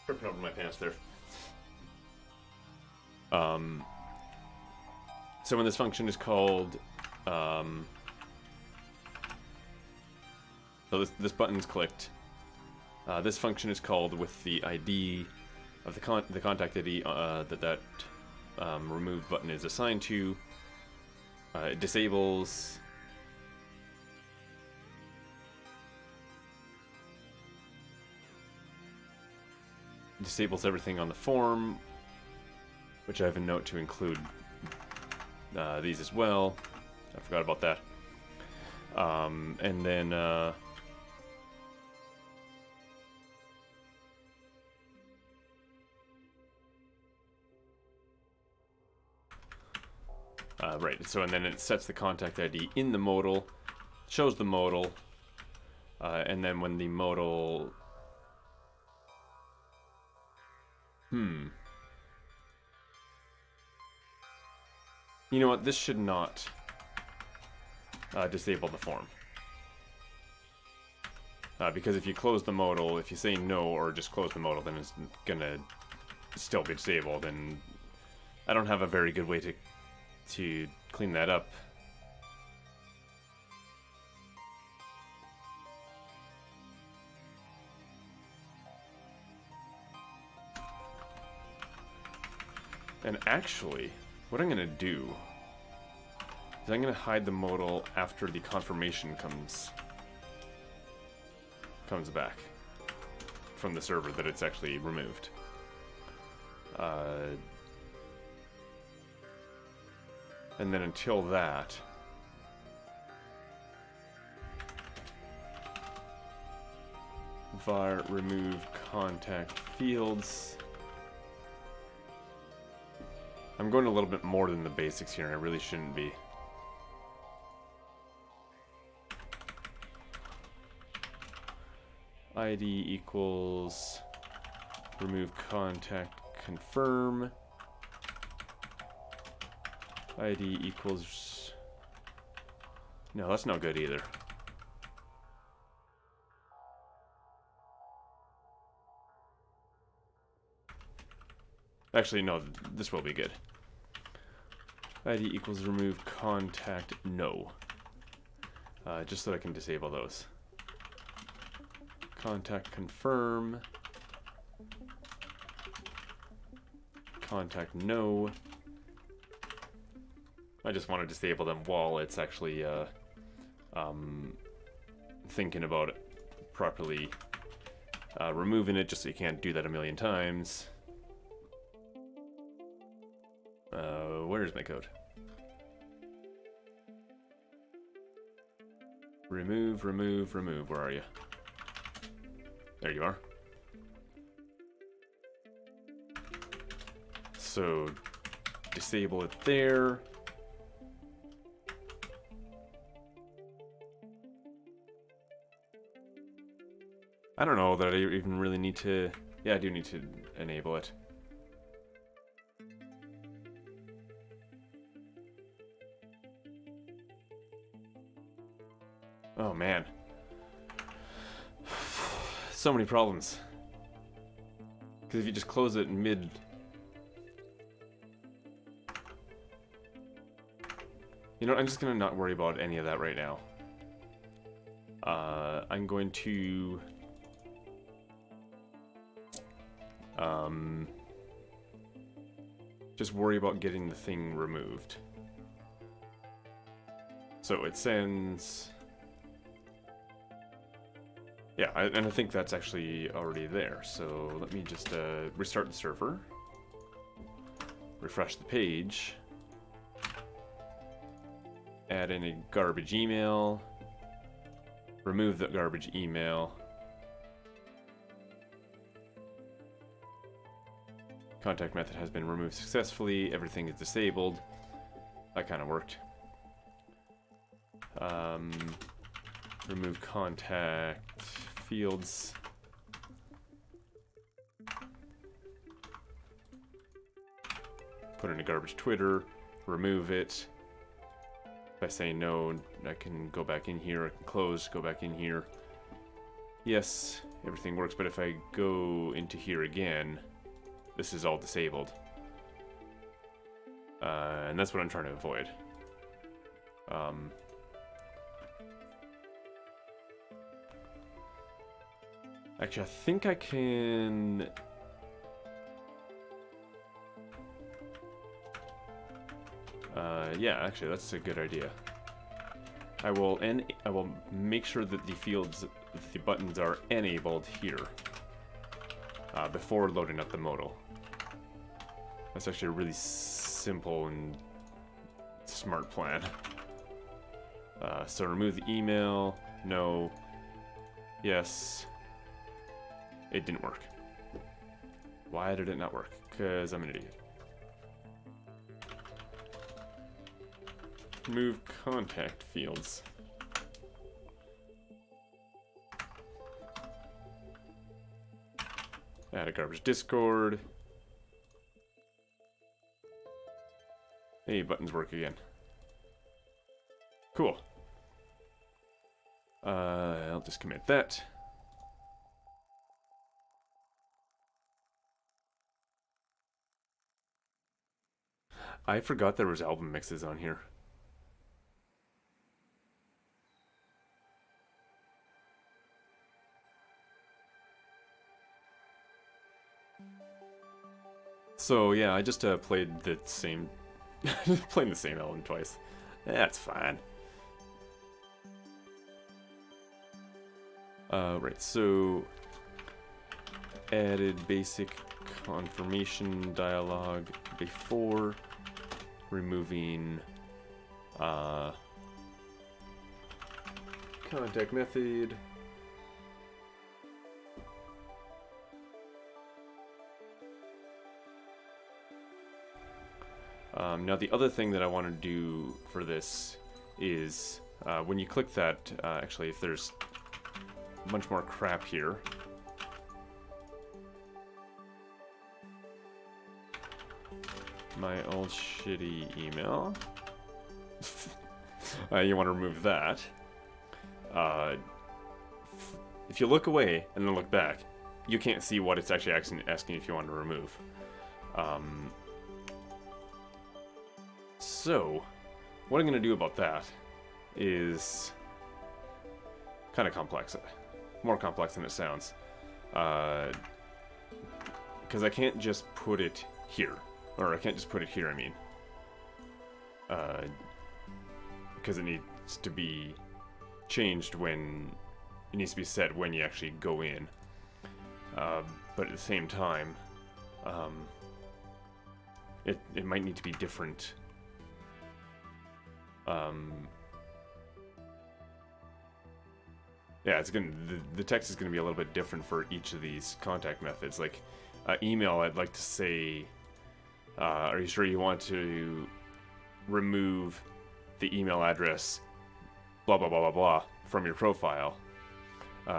Tripping over my pants there. So when this function is called, so this button's clicked. This function is called with the ID of the contact ID that remove button is assigned to. It disables everything on the form, which I have a note to include these as well. I forgot about that. And then right, so and then it sets the contact ID in the modal, shows the modal, and then when the modal... You know what, this should not disable the form. Because if you close the modal, if you say no or just close the modal, then it's gonna still be disabled, and I don't have a very good way to clean that up. And actually, what I'm gonna do is I'm gonna hide the modal after the confirmation comes back from the server that it's actually removed. And then until that, var remove contact fields. I'm going a little bit more than the basics here, and I really shouldn't be. ID equals remove contact confirm. ID equals... No, that's not good either. Actually, no, this will be good. ID equals remove contact no. Just so I can disable those. Contact confirm. Contact no. I just want to disable them while it's actually thinking about it properly, removing it, just so you can't do that a million times. Where's my code? Remove, remove, remove. Where are you? There you are. So, disable it there. I don't know that I even really need to... Yeah, I do need to enable it. Oh, man. So many problems. Because if you just close it in mid... You know, I'm just going to not worry about any of that right now. I'm going to... just worry about getting the thing removed. So it sends... Yeah, and I think that's actually already there. So let me just restart the server. Refresh the page. Add in a garbage email. Remove the garbage email. Contact method has been removed successfully. Everything is disabled. That kind of worked. Remove contact fields. Put in a garbage Twitter. Remove it. If I say no, I can go back in here. I can close, go back in here. Yes, everything works, but if I go into here again, this is all disabled. And that's what I'm trying to avoid. Actually, I think I can... yeah, actually, that's a good idea. I will make sure that the buttons are enabled here before loading up the modal. That's actually a really simple and smart plan. So remove the email. No. Yes. It didn't work. Why did it not work? Because I'm an idiot. Move contact fields. Add a garbage Discord. Hey, buttons work again. Cool. I'll just commit that. I forgot there was album mixes on here. So yeah, I just played the same, playing the same album twice. That's fine. Right, so added basic confirmation dialog before removing contact method. Now the other thing that I want to do for this is when you click that, actually if there's a bunch more crap here. My old shitty email. You want to remove that. If you look away and then look back, you can't see what it's actually asking if you want to remove. So, what I'm going to do about that is kind of complex. More complex than it sounds. Because I can't just put it here. Or I can't just put it here, I mean. because it needs to be changed when it needs to be set when you actually go in. But at the same time, it might need to be different. Yeah, it's gonna the text is gonna be a little bit different for each of these contact methods. Like email, I'd like to say, are you sure you want to remove the email address blah blah blah blah blah from your profile?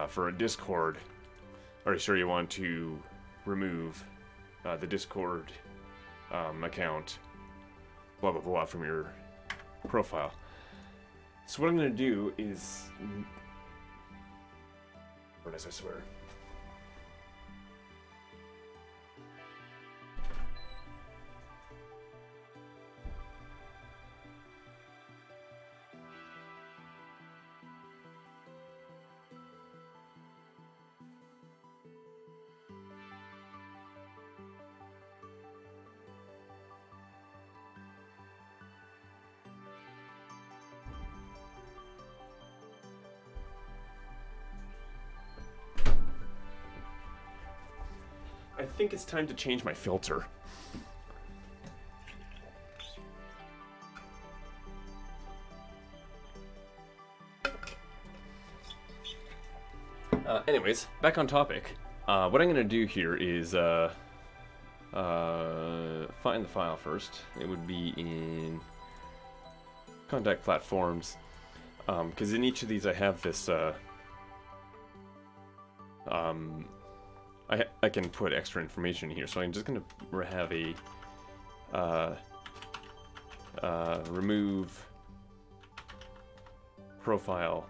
For a Discord, are you sure you want to remove the Discord account blah blah blah from your profile? So what I'm going to do is, what does I swear? I think it's time to change my filter. Anyways, back on topic. What I'm going to do here is find the file first. It would be in contact platforms, because in each of these I have this I can put extra information here, so I'm just going to have a remove profile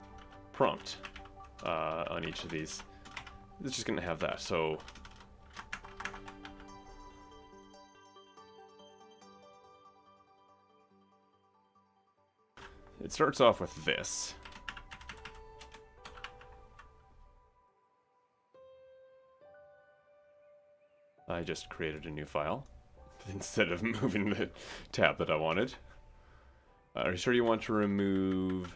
prompt on each of these. It's just going to have that, so it starts off with this. I just created a new file instead of moving the tab that I wanted. Are you sure you want to remove...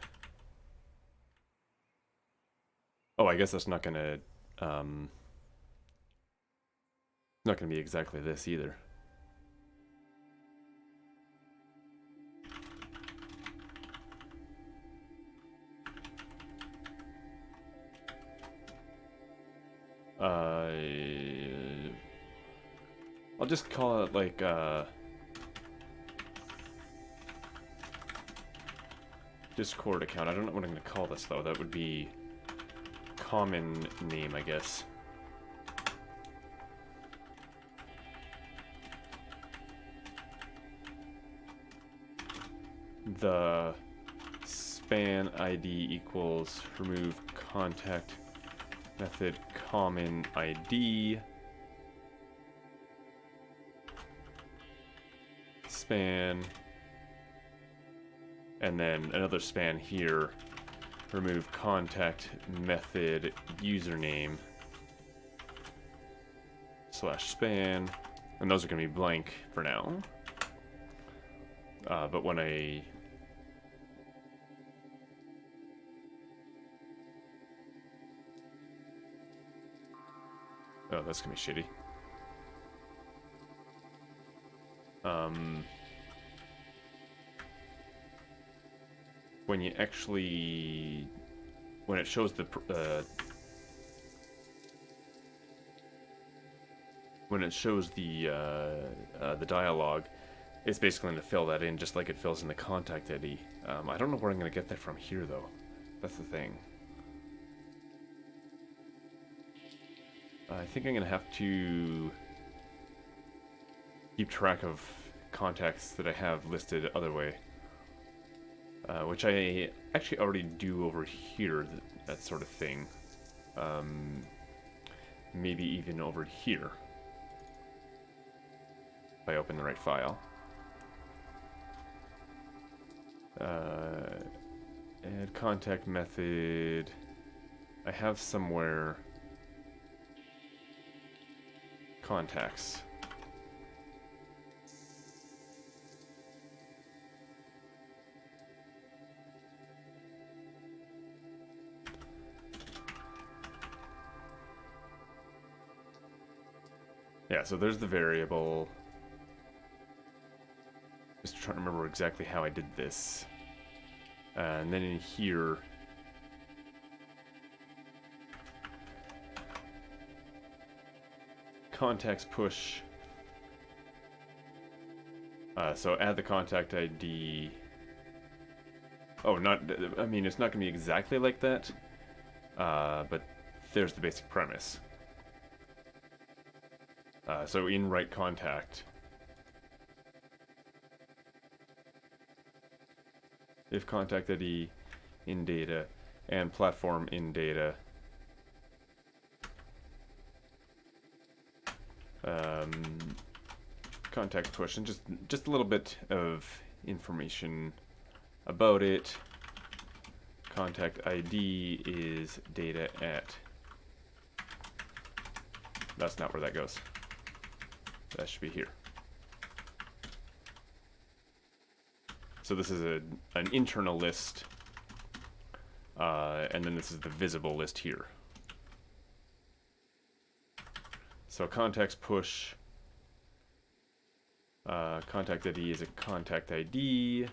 Oh, I guess that's not gonna be exactly this either. I'll just call it like Discord account. I don't know what I'm gonna call this though. That would be common name, I guess. The span ID equals remove contact method common ID span, and then another span here, remove contact method username slash span, and those are going to be blank for now. But when I oh, that's gonna be shitty. When you actually, when it shows the dialogue, it's basically going to fill that in just like it fills in the contact ID. I don't know where I'm going to get that from here though. That's the thing. I think I'm going to have to keep track of contacts that I have listed other way. Which I actually already do over here, that sort of thing. Maybe even over here. If I open the right file. Add contact method. I have somewhere contacts. Yeah, so there's the variable. Just trying to remember exactly how I did this. And then in here, contacts push. So add the contact ID. Oh, I mean, it's not going to be exactly like that. But there's the basic premise. So in write contact, if contact ID in data and platform in data, contact push, and just a little bit of information about it. Contact ID is data at. That's not where that goes. That should be here. So this is an internal list, and then this is the visible list here. So contacts push, contact ID is a contact ID.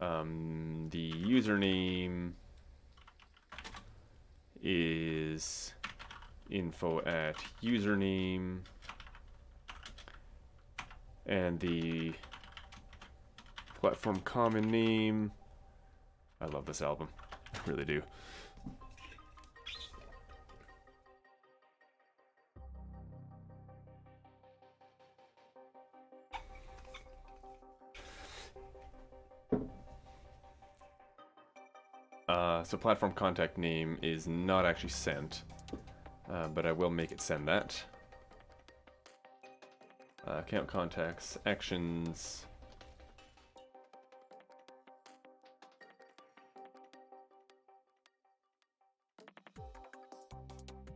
The username is info at username, and the platform common name. I love this album, I really do. So platform contact name is not actually sent, but I will make it send that. Account contacts, actions.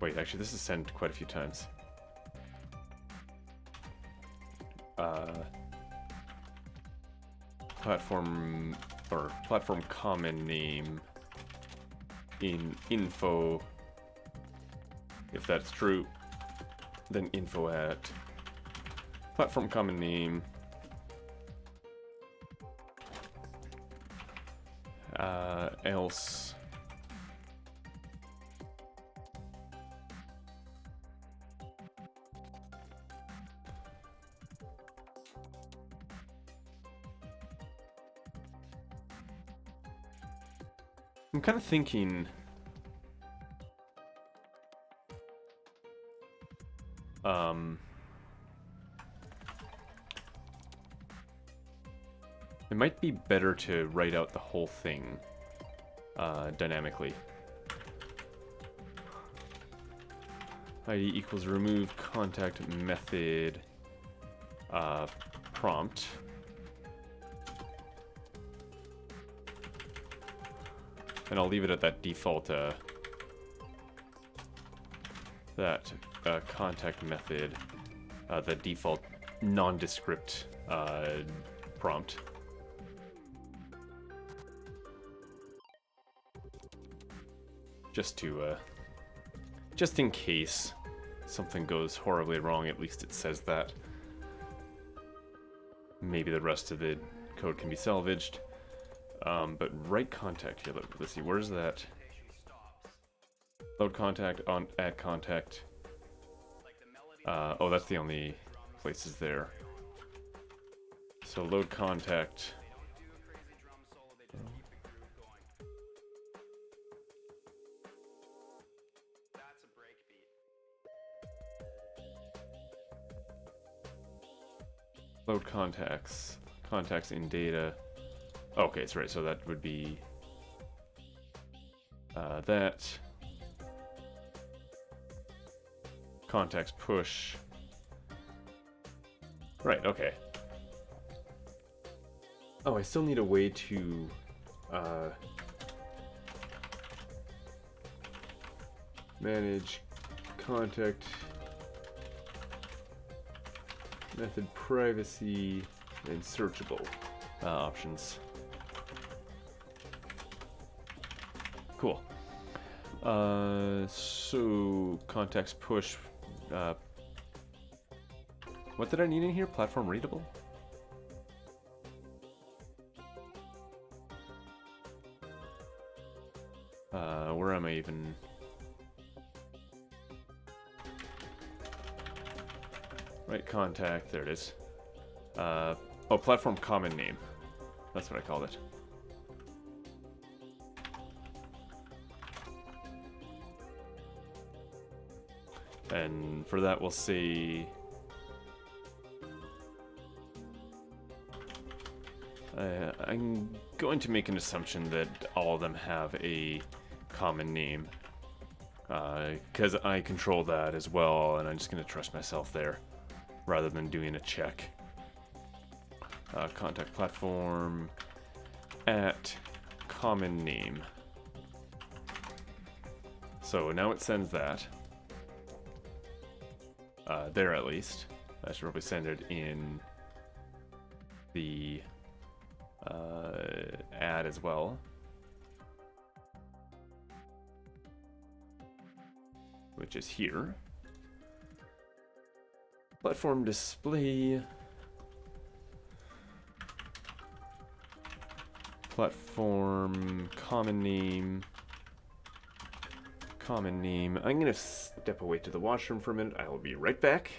Wait, actually this is sent quite a few times. Platform common name in info. If that's true, then info at platform common name. Else. I'm kind of thinking it might be better to write out the whole thing dynamically. ID equals remove contact method prompt. And I'll leave it at that default contact method, the default nondescript prompt. Just in case something goes horribly wrong, at least it says that. Maybe the rest of the code can be salvaged. But write contact here, let's see, where's that? Load contact on add contact. Oh, that's the only places there. So load contact. Load contacts. Contacts in data. Okay, that's right. So that would be that. Contacts push. Right, okay. Oh, I still need a way to manage contact method privacy and searchable options. Cool. So contacts push what did I need in here? Platform readable? Where am I even? Right contact, there it is. Oh, platform common name. That's what I called it. And for that, we'll say... I'm going to make an assumption that all of them have a common name. Because I control that as well, and I'm just going to trust myself there, rather than doing a check. Contact platform at common name. So now it sends that. There at least. I should probably send it in the ad as well. Which is here. Platform display. Platform common name. Common name. I'm gonna step away to the washroom for a minute. I will be right back.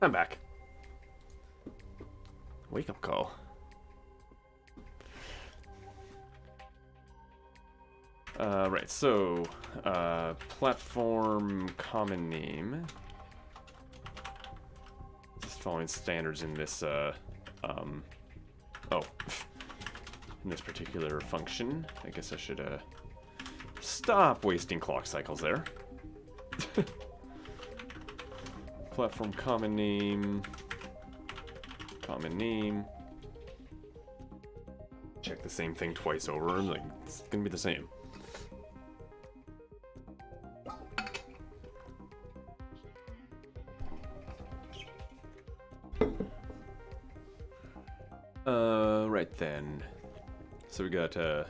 I'm back. Wake up call. Right, so, platform common name. Just following standards in this, in this particular function. I guess I should, stop wasting clock cycles there. platform common name. Common name. Check the same thing twice over, like it's gonna be the same. Right then. So we got so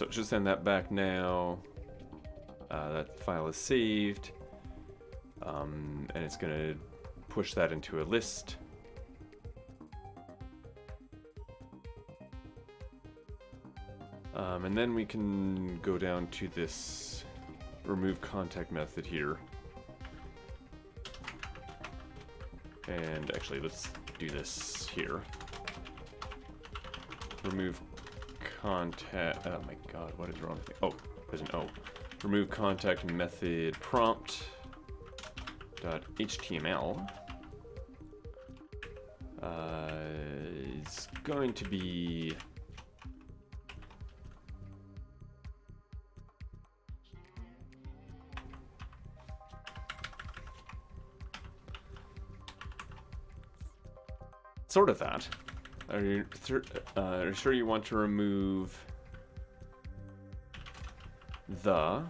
it should send that back now. That file is saved. And it's gonna push that into a list. And then we can go down to this remove contact method here. And actually, let's do this here. Remove contact. Oh my god, what is wrong with me? Oh, there's an O. Remove contact method prompt. .html. Is going to be sort of that. Are you sure you want to remove the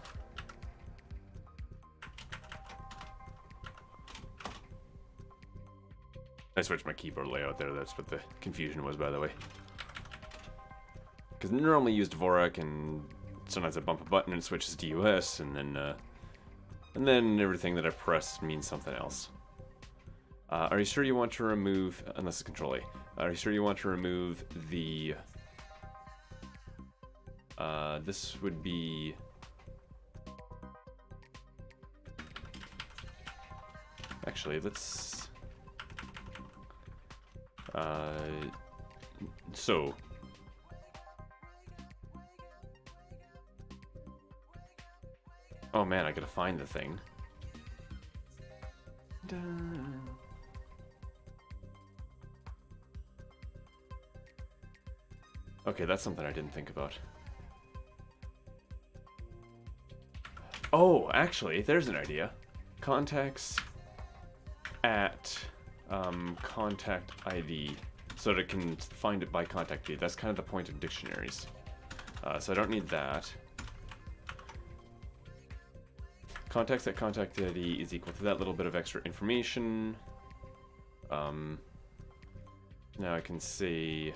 I switched my keyboard layout there, that's what the confusion was, by the way. Because normally use Dvorak, and sometimes I bump a button and it switches to US, and then everything that I press means something else. Are you sure you want to remove, unless it's Control A, are you sure you want to remove the, this would be, actually, let's, so oh man, I gotta find the thing. Okay, that's something I didn't think about. Oh, actually, there's an idea. Contacts at contact ID, so that it can find it by contact ID. That's kind of the point of dictionaries. So I don't need that. Contacts at contact ID is equal to that little bit of extra information. Now I can say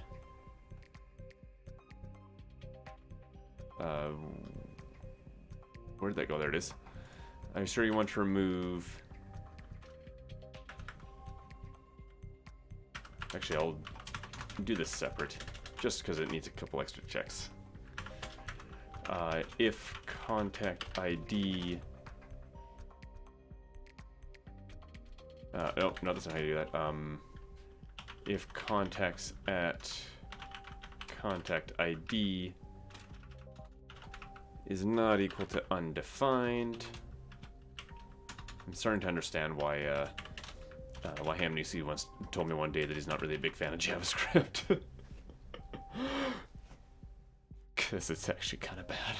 where did that go? There it is. Are you sure you want to remove? Actually, I'll do this separate, just because it needs a couple extra checks. If contact ID... no, that's not how you do that. If contacts at contact ID is not equal to undefined. I'm starting to understand why Hamnisi once told me one day that he's not really a big fan of JavaScript. Because it's actually kind of bad.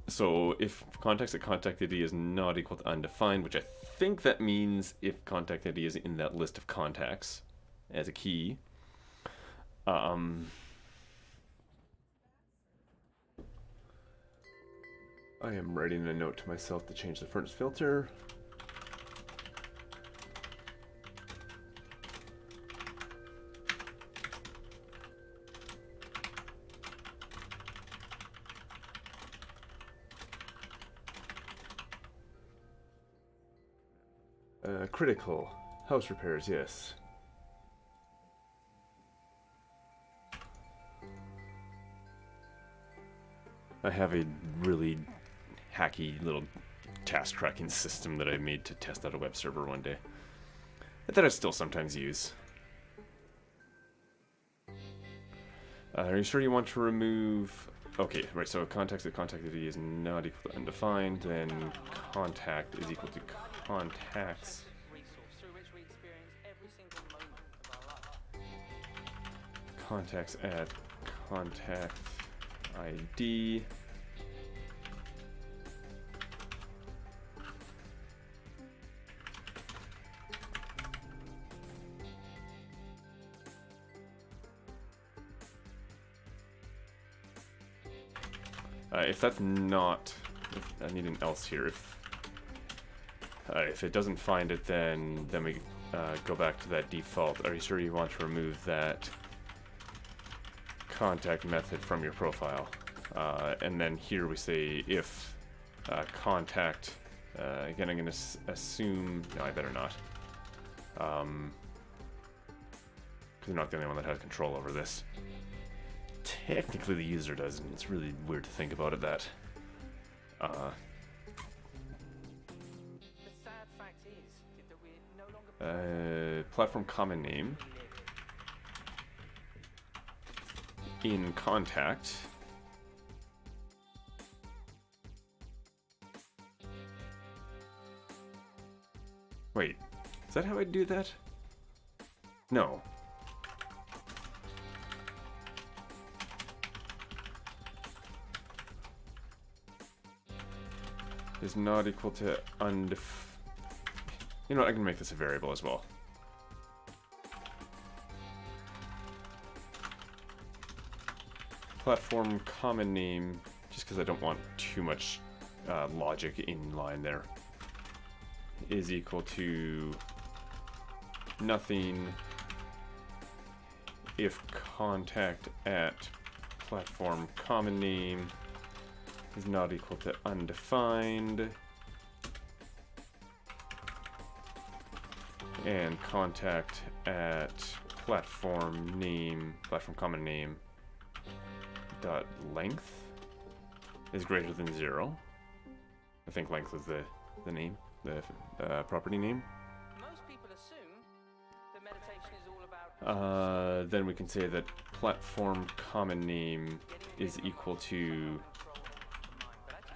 So if contacts at contact ID is not equal to undefined, which I think that means if contact ID is in that list of contacts as a key, I am writing a note to myself to change the furnace filter. Critical. House repairs, yes. I have a really hacky little task tracking system that I made to test out a web server one day, that I still sometimes use. Are you sure you want to remove... Okay, right, so contacts at contact ID is not equal to undefined, then contact is equal to contacts. Contacts at contact ID. If that's not, if I need an else here. If it doesn't find it, then we go back to that default. Are you sure you want to remove that contact method from your profile? And then here we say if contact. Again, I'm going to assume. No, I better not. Because you're not the only one that has control over this. Technically the user does, and it's really weird to think about it that. Platform common name in contact. Wait, is that how I do that? No. Is not equal to You know what, I can make this a variable as well. Platform common name, just because I don't want too much logic in line there, is equal to nothing if contact at platform common name is not equal to undefined, and contact at platform common name dot length is greater than 0. I think length is the name, the property name. Most people assume that meditation is all about. Then we can say that platform common name is equal to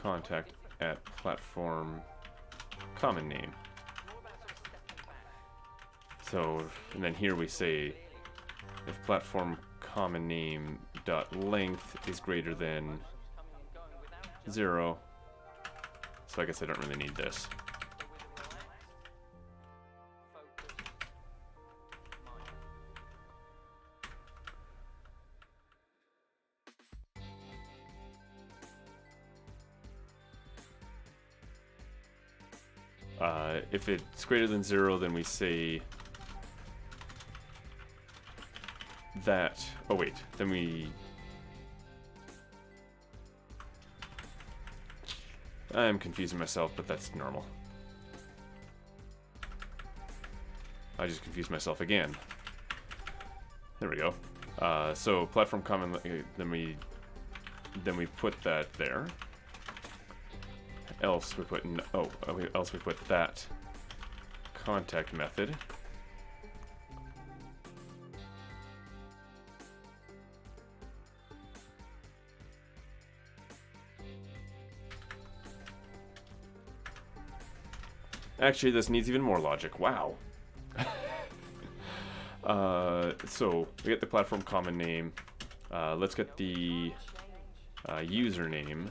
contact at platform common name. So, and then here we say if platform common name dot length is greater than 0. So I guess I don't really need this. If it's greater than 0, then we say that. Oh wait, then we. I'm confusing myself, but that's normal. I just confused myself again. There we go. So platform common. Then we put that there. Else we put else we put that contact method. Actually, this needs even more logic. Wow. So we get the platform common name. Let's get the username.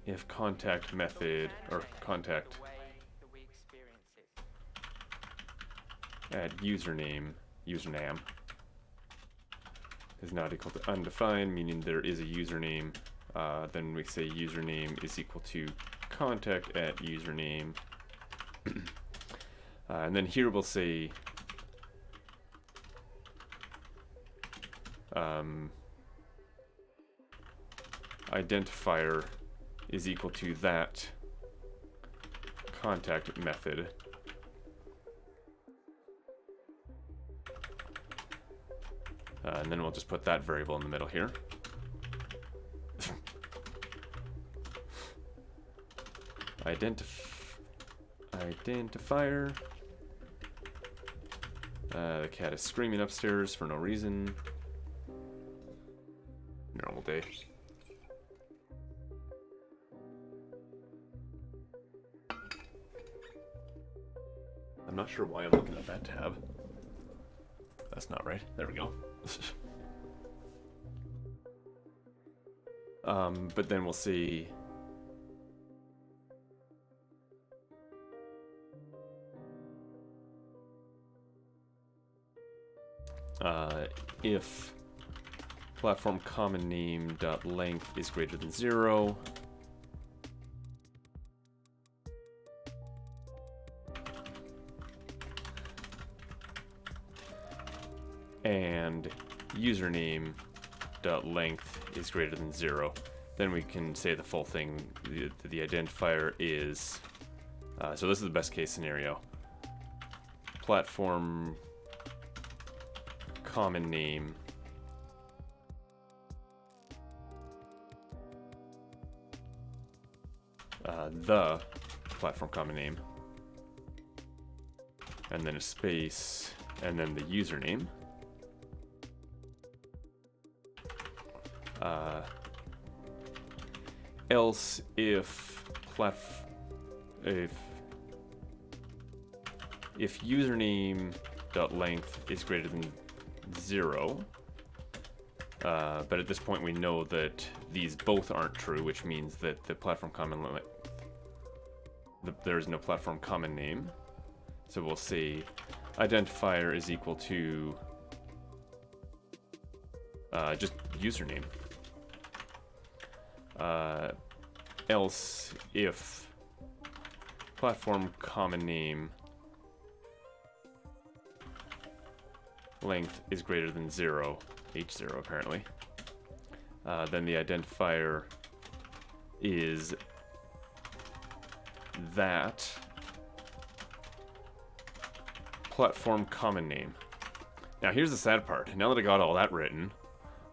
If contact method or contact at username is not equal to undefined, meaning there is a username, then we say username is equal to contact at username. And then here we'll say identifier is equal to that contact method. And then we'll just put that variable in the middle here. Identifier. The cat is screaming upstairs for no reason. Normal day. I'm not sure why I'm looking at that tab. That's not right. There we go. But then we'll see. If platform common name dot length is greater than 0, and username dot length is greater than 0, then we can say the full thing. The identifier is so this is the best case scenario. Platform common name the platform common name, and then a space, and then the username. Else if username dot length is greater than 0, but at this point we know that these both aren't true, which means that the platform common there is no platform common name. So we'll say identifier is equal to just username. Else if platform common name length is greater than 0, h0 apparently, then the identifier is that platform common name. Now here's the sad part. Now that I got all that written,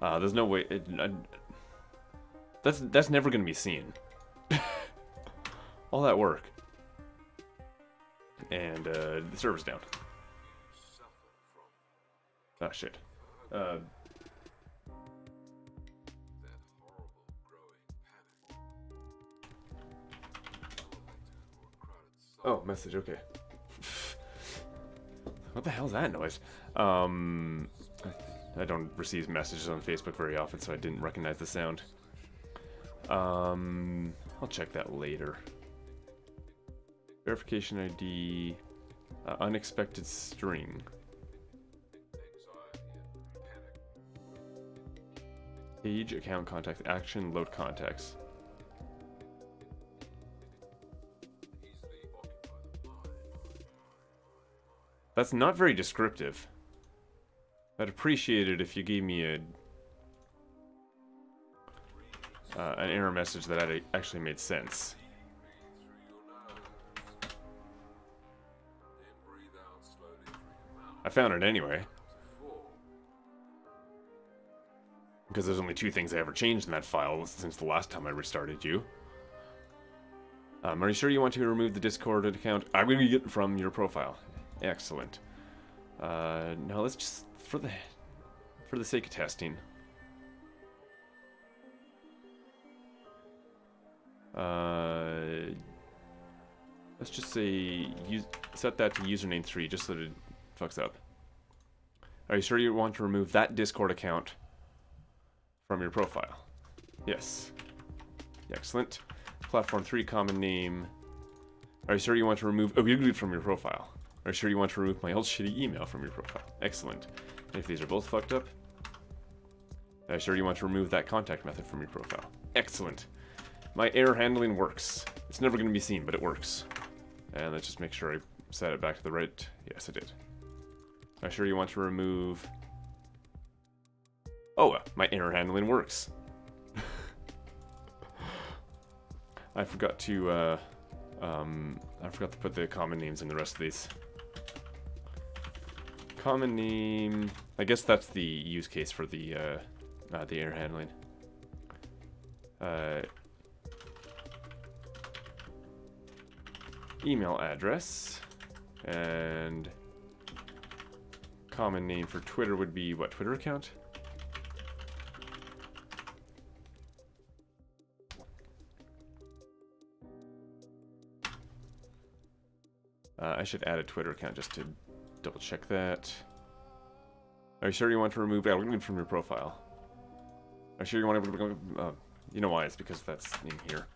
there's no way that's never going to be seen. All that work, and the server's down. Oh shit. Oh, message, okay. What the hell is that noise? I don't receive messages on Facebook very often, so I didn't recognize the sound. I'll check that later. Verification ID, unexpected string. Page, account contacts, action, load contacts. That's not very descriptive. I'd appreciate it if you gave me an error message that actually made sense. I found it anyway. Because there's only 2 things I ever changed in that file since the last time I restarted you. Are you sure you want to remove the Discord account? I'm going to get it from your profile. Excellent. Now let's just, for the sake of testing, let's just say set that to username 3 just so that it fucks up. Are you sure you want to remove that Discord account from your profile? Yes. Excellent. Platform 3 common name. Are you sure you want to remove from your profile? Are you sure you want to remove my old shitty email from your profile? Excellent. And if these are both fucked up, are you sure you want to remove that contact method from your profile? Excellent. My error handling works. It's never going to be seen, but it works. And let's just make sure I set it back to the right. Yes, I did. Are you sure you want to remove... Oh, my error handling works. I forgot to put the common names in the rest of these. Common name, I guess that's the use case for the error handling. Email address, and common name for Twitter would be what, Twitter account? I should add a Twitter account just to double check that. Are you sure you want to remove Algorithm from your profile? Are you sure you want to... You know why? It's because that's in here.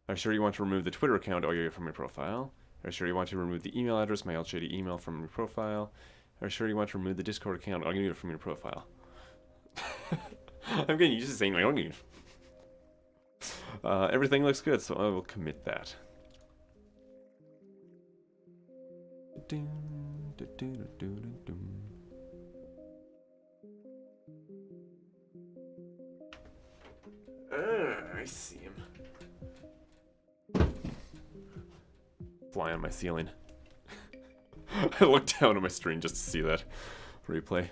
Are you sure you want to remove the Twitter account audio from your profile? Are you sure you want to remove the email address, my old shady email, from your profile? Are you sure you want to remove the Discord account audio from your profile? I'm getting used to saying my own name. Everything looks good, so I will commit that. I see him. Fly on my ceiling. I looked down on my screen just to see that replay.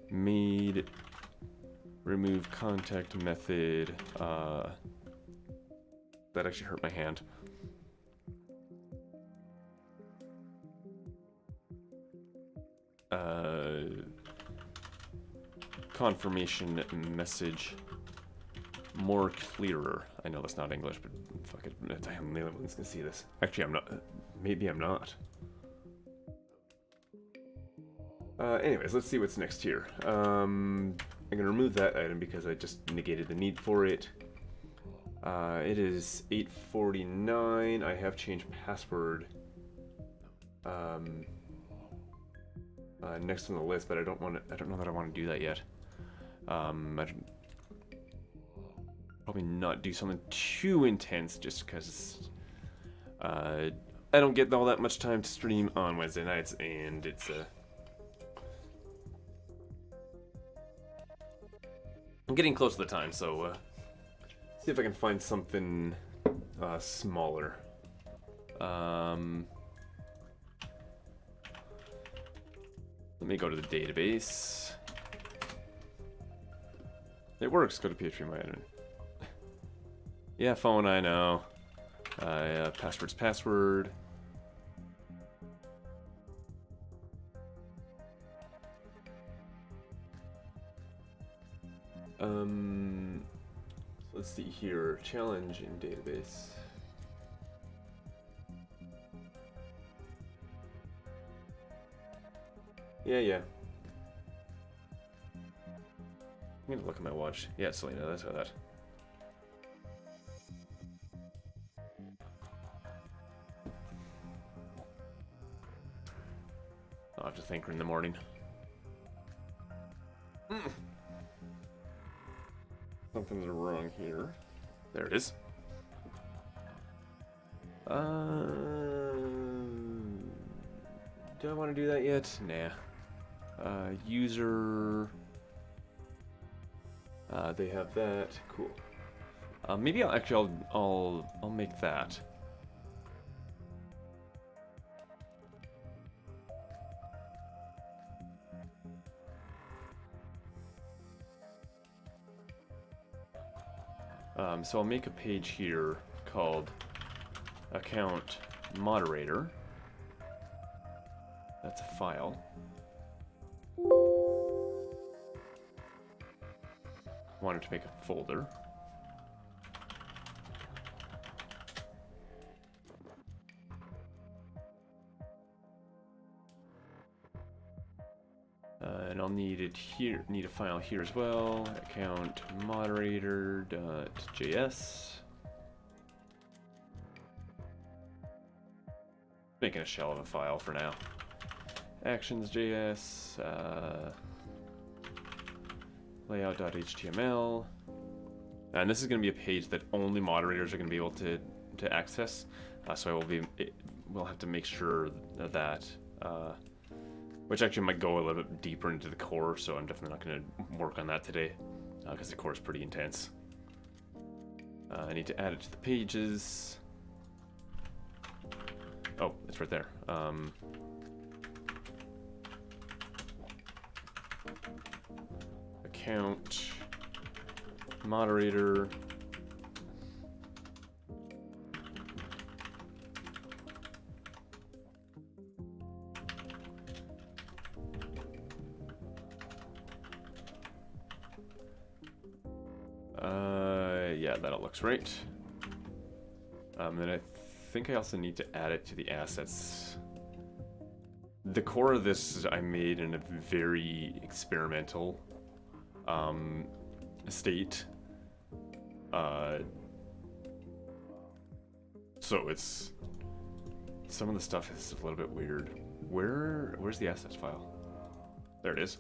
Made remove contact method. That actually hurt my hand. Confirmation message more clearer. I know that's not English, but fuck it. I'm the only one's gonna see this. Actually, I'm not. Maybe I'm not. Anyways, let's see what's next here. I'm gonna remove that item because I just negated the need for it. It is 8:49. I have changed password. Next on the list, but I don't know that I want to do that yet. Probably not do something too intense just because I don't get all that much time to stream on Wednesday nights, and it's I'm getting close to the time, so see if I can find something smaller. Let me go to the database. It works. Go to PHP My Admin. Yeah, phone. I know. Password's password. Let's see here. Challenge in database. Yeah. I'm gonna look at my watch. Yeah, Selena, that's how that. I'll have to thank her in the morning. Something's wrong here. There it is. Do I want to do that yet? Nah. User. They have that. Cool. Maybe I'll make that. So I'll make a page here called account moderator. That's a file. Wanted to make a folder. And I'll need it here. Need a file here as well. Account moderator.js. Making a shell of a file for now. Actions.js. Layout.html. And this is going to be a page that only moderators are going to be able to access. So we'll have to make sure that which actually might go a little bit deeper into the core, so I'm definitely not going to work on that today because the core is pretty intense. I need to add it to the pages. Oh, it's right there. Account moderator. Yeah, that all looks right. And I think I also need to add it to the assets. The core of this I made in a very experimental state. So it's, some of the stuff is a little bit weird. Where's the assets file? There it is.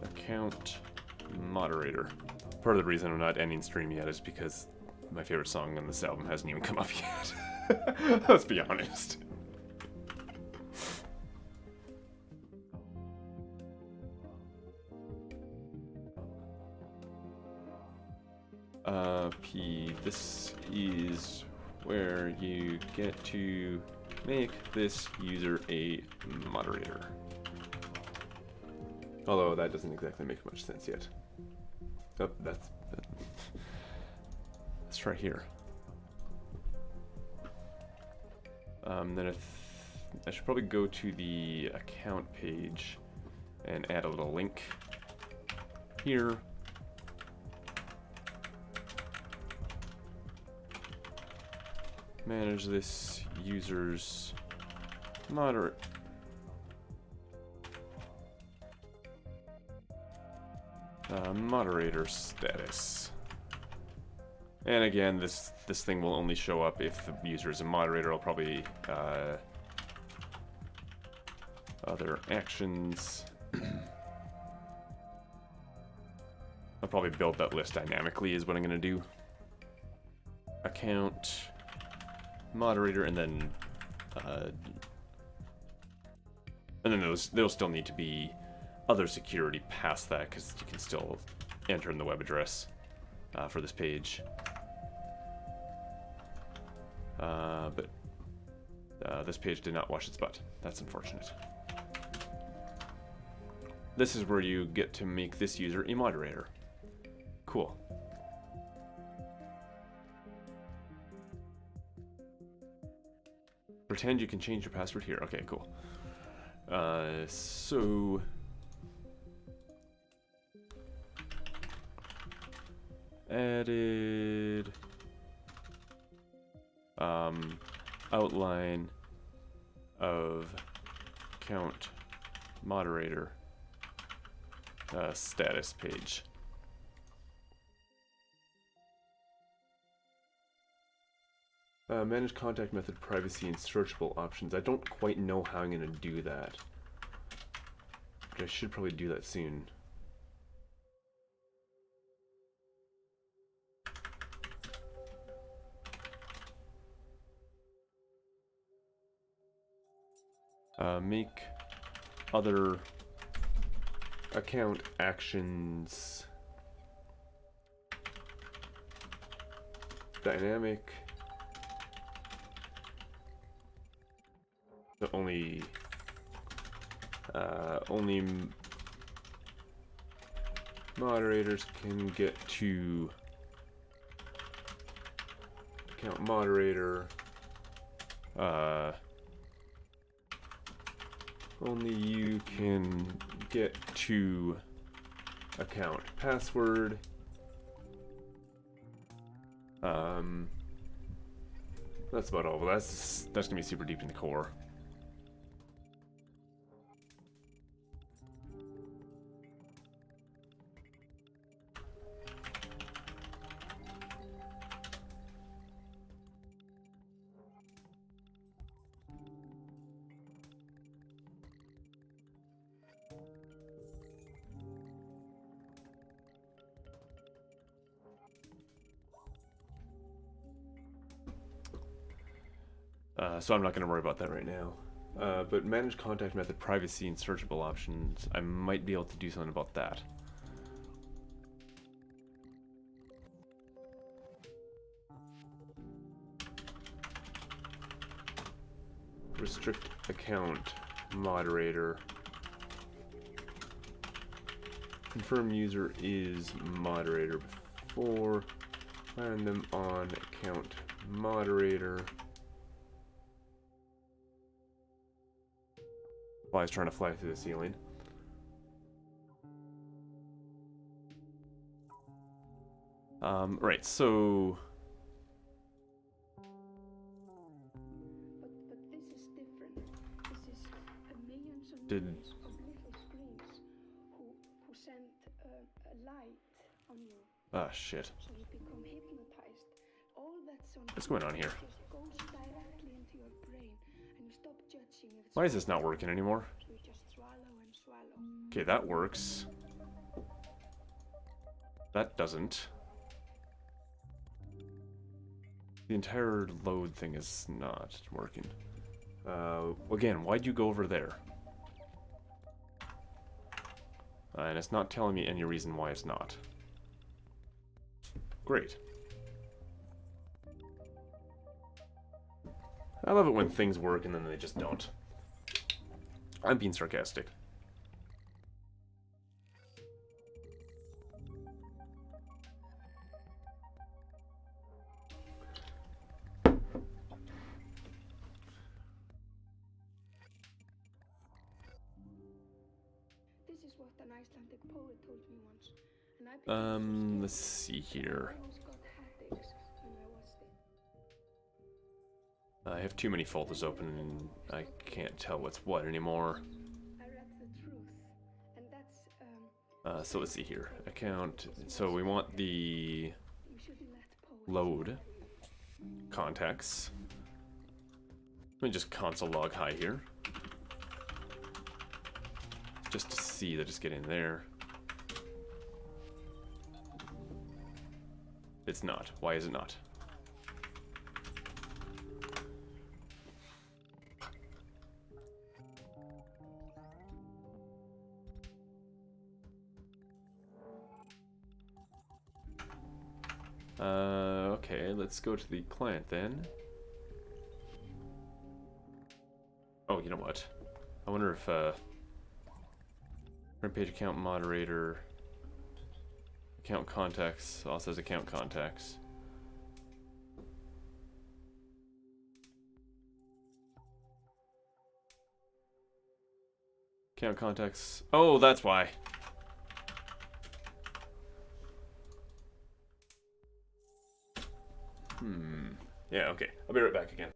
Account moderator. Part of the reason I'm not ending stream yet is because my favorite song on this album hasn't even come up yet. Let's be honest. This is where you get to make this user a moderator. Although that doesn't exactly make much sense yet. Oh, let's try here. Then I should probably go to the account page and add a little link here. Manage this user's moderator status. And again, this thing will only show up if the user is a moderator. I'll probably other actions. I'll probably build that list dynamically is what I'm going to do. Account moderator, and then there'll still need to be other security past that, because you can still enter in the web address for this page. But this page did not wash its butt. That's unfortunate. This is where you get to make this user a moderator. Cool. Pretend you can change your password here. Okay, cool. So added outline of account moderator status page. Manage contact method privacy and searchable options. I don't quite know how I'm going to do that, but I should probably do that soon. Make other account actions dynamic. So only moderators can get to account moderator. Only you can get to account password. That's about all. But that's gonna be super deep in the core. So I'm not going to worry about that right now. But manage contact method privacy and searchable options, I might be able to do something about that. Restrict account moderator. Confirm user is moderator before. Find them on account moderator. While I was trying to fly through the ceiling. Right, so Did... of little screens who send a light on you, Ah, shit. so you become hypnotized. All that's on What's going on here? just goes directly into your brain, and you stop judging if it's Why is this not working anymore? so you just swallow and swallow. Okay, that works. That doesn't. The entire load thing is not working. Again, why'd you go over there? And it's not telling me any reason why it's not. Great. I love it when things work and then they just don't. I'm being sarcastic. This is what an Icelandic poet told me once, and I became Let's see here. I almost got headaches when I watched it. I have too many folders open and I can't tell what's what anymore. I read the truth, and that's So let's see here. Account. So we want the you shouldn't let poets load contacts. Let me just console log hi here. Just to see that it's getting there. It's not. Why is it not? Okay, let's go to the client then. Oh, you know what? I wonder if, front page account moderator, account contacts, also says account contacts. Account contacts. Oh, that's why. Yeah, okay. I'll be right back again.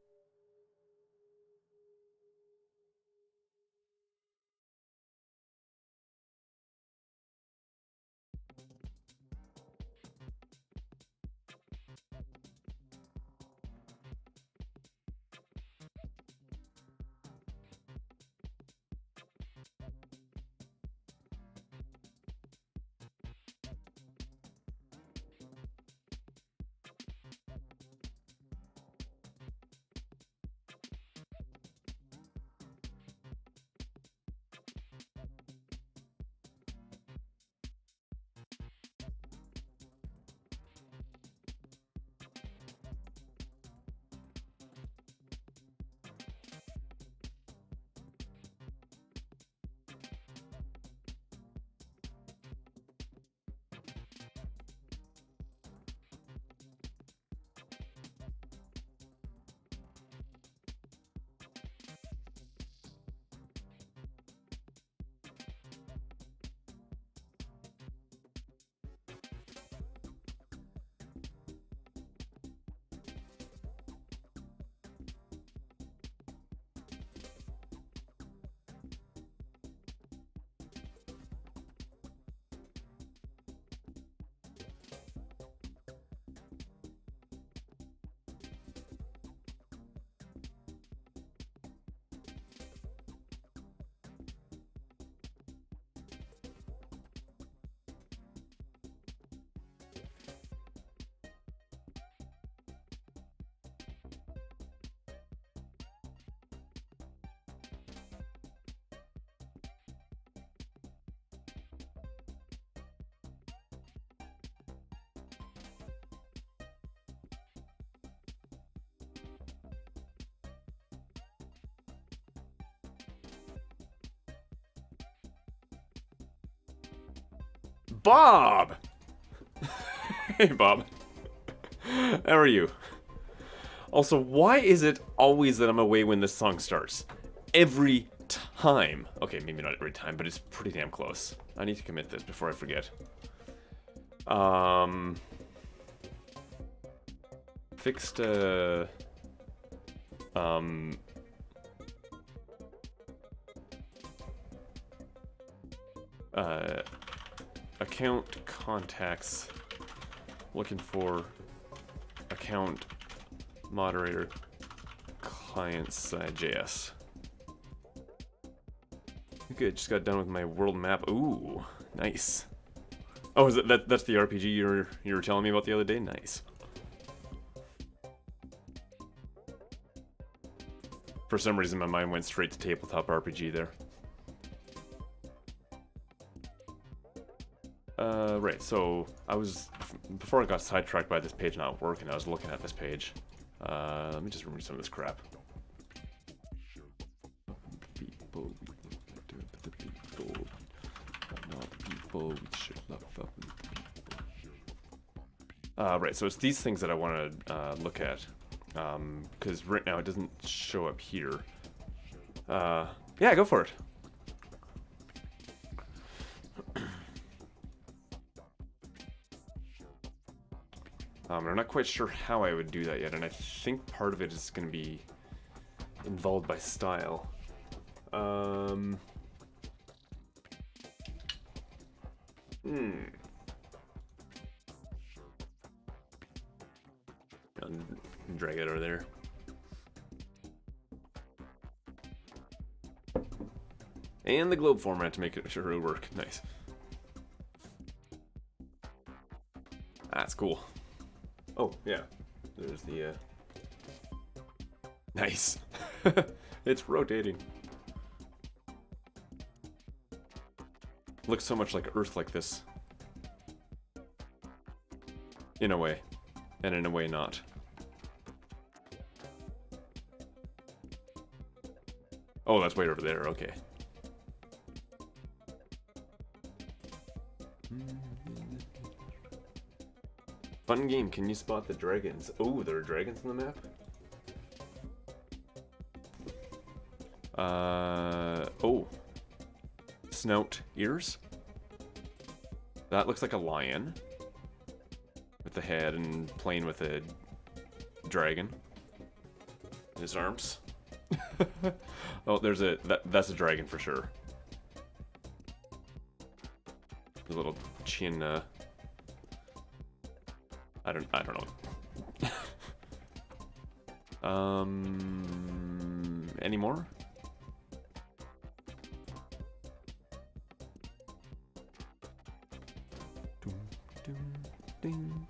Bob! Hey, Bob. How are you? Also, why is it always that I'm away when this song starts? Every time. Okay, maybe not every time, but it's pretty damn close. I need to commit this before I forget. Fixed, account contacts, looking for account moderator client side JS. Okay, just got done with my world map. Ooh, nice. Oh, is it that's the RPG you were telling me about the other day? Nice. For some reason, my mind went straight to tabletop RPG there. Right, so before I got sidetracked by this page not working, I was looking at this page. Let me just remove some of this crap. Right, so it's these things that I want to look at. Because right now it doesn't show up here. Yeah, go for it. I'm not quite sure how I would do that yet, and I think part of it is going to be involved by style. Drag it over there. And the globe format to make sure it'll work. Nice. That's cool. Oh, yeah. There's the, Nice. It's rotating. Looks so much like Earth like this. In a way. And in a way not. Oh, that's way over there, okay. Fun game, can you spot the dragons? Oh, there are dragons on the map? Oh. Snout ears? That looks like a lion. With the head and playing with a dragon. In his arms. Oh, there's that's a dragon for sure. The little chin, I don't know. Any more? Ding.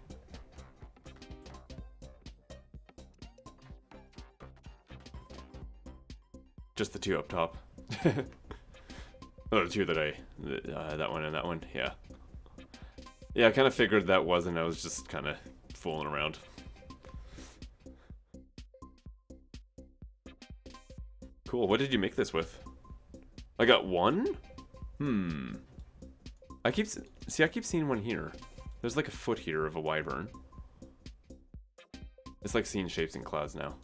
Just the two up top. Oh, the two that that one and that one, yeah. Yeah, I kind of figured that wasn't, I was just kind of fooling around. Cool, what did you make this with? I got one? I keep seeing one here. There's like a foot here of a wyvern. It's like seeing shapes in clouds now.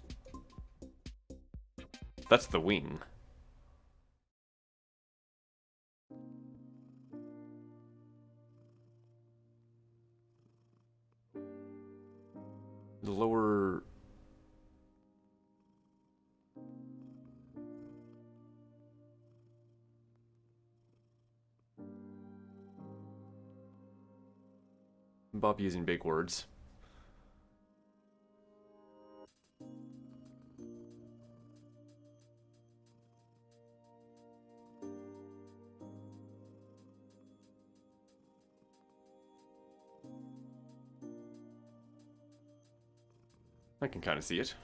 That's the wing. The lower... Bob using big words. I can kind of see it.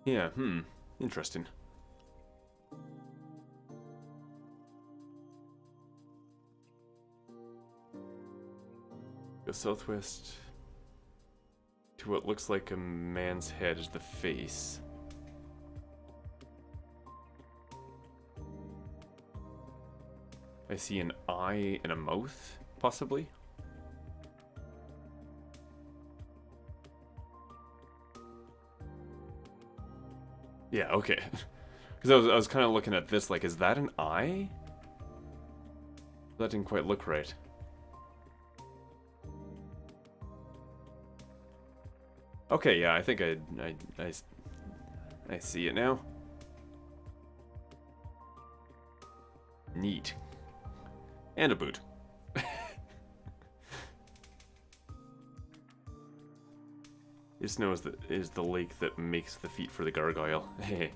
Yeah, interesting. Go southwest to what looks like a man's head as the face. I see an eye and a mouth, possibly. Yeah, okay. Because I was kind of looking at this, like, is that an eye? That didn't quite look right. Okay, yeah, I think I see it now. Neat. And a boot. It snows that is the lake that makes the feet for the gargoyle. Hey.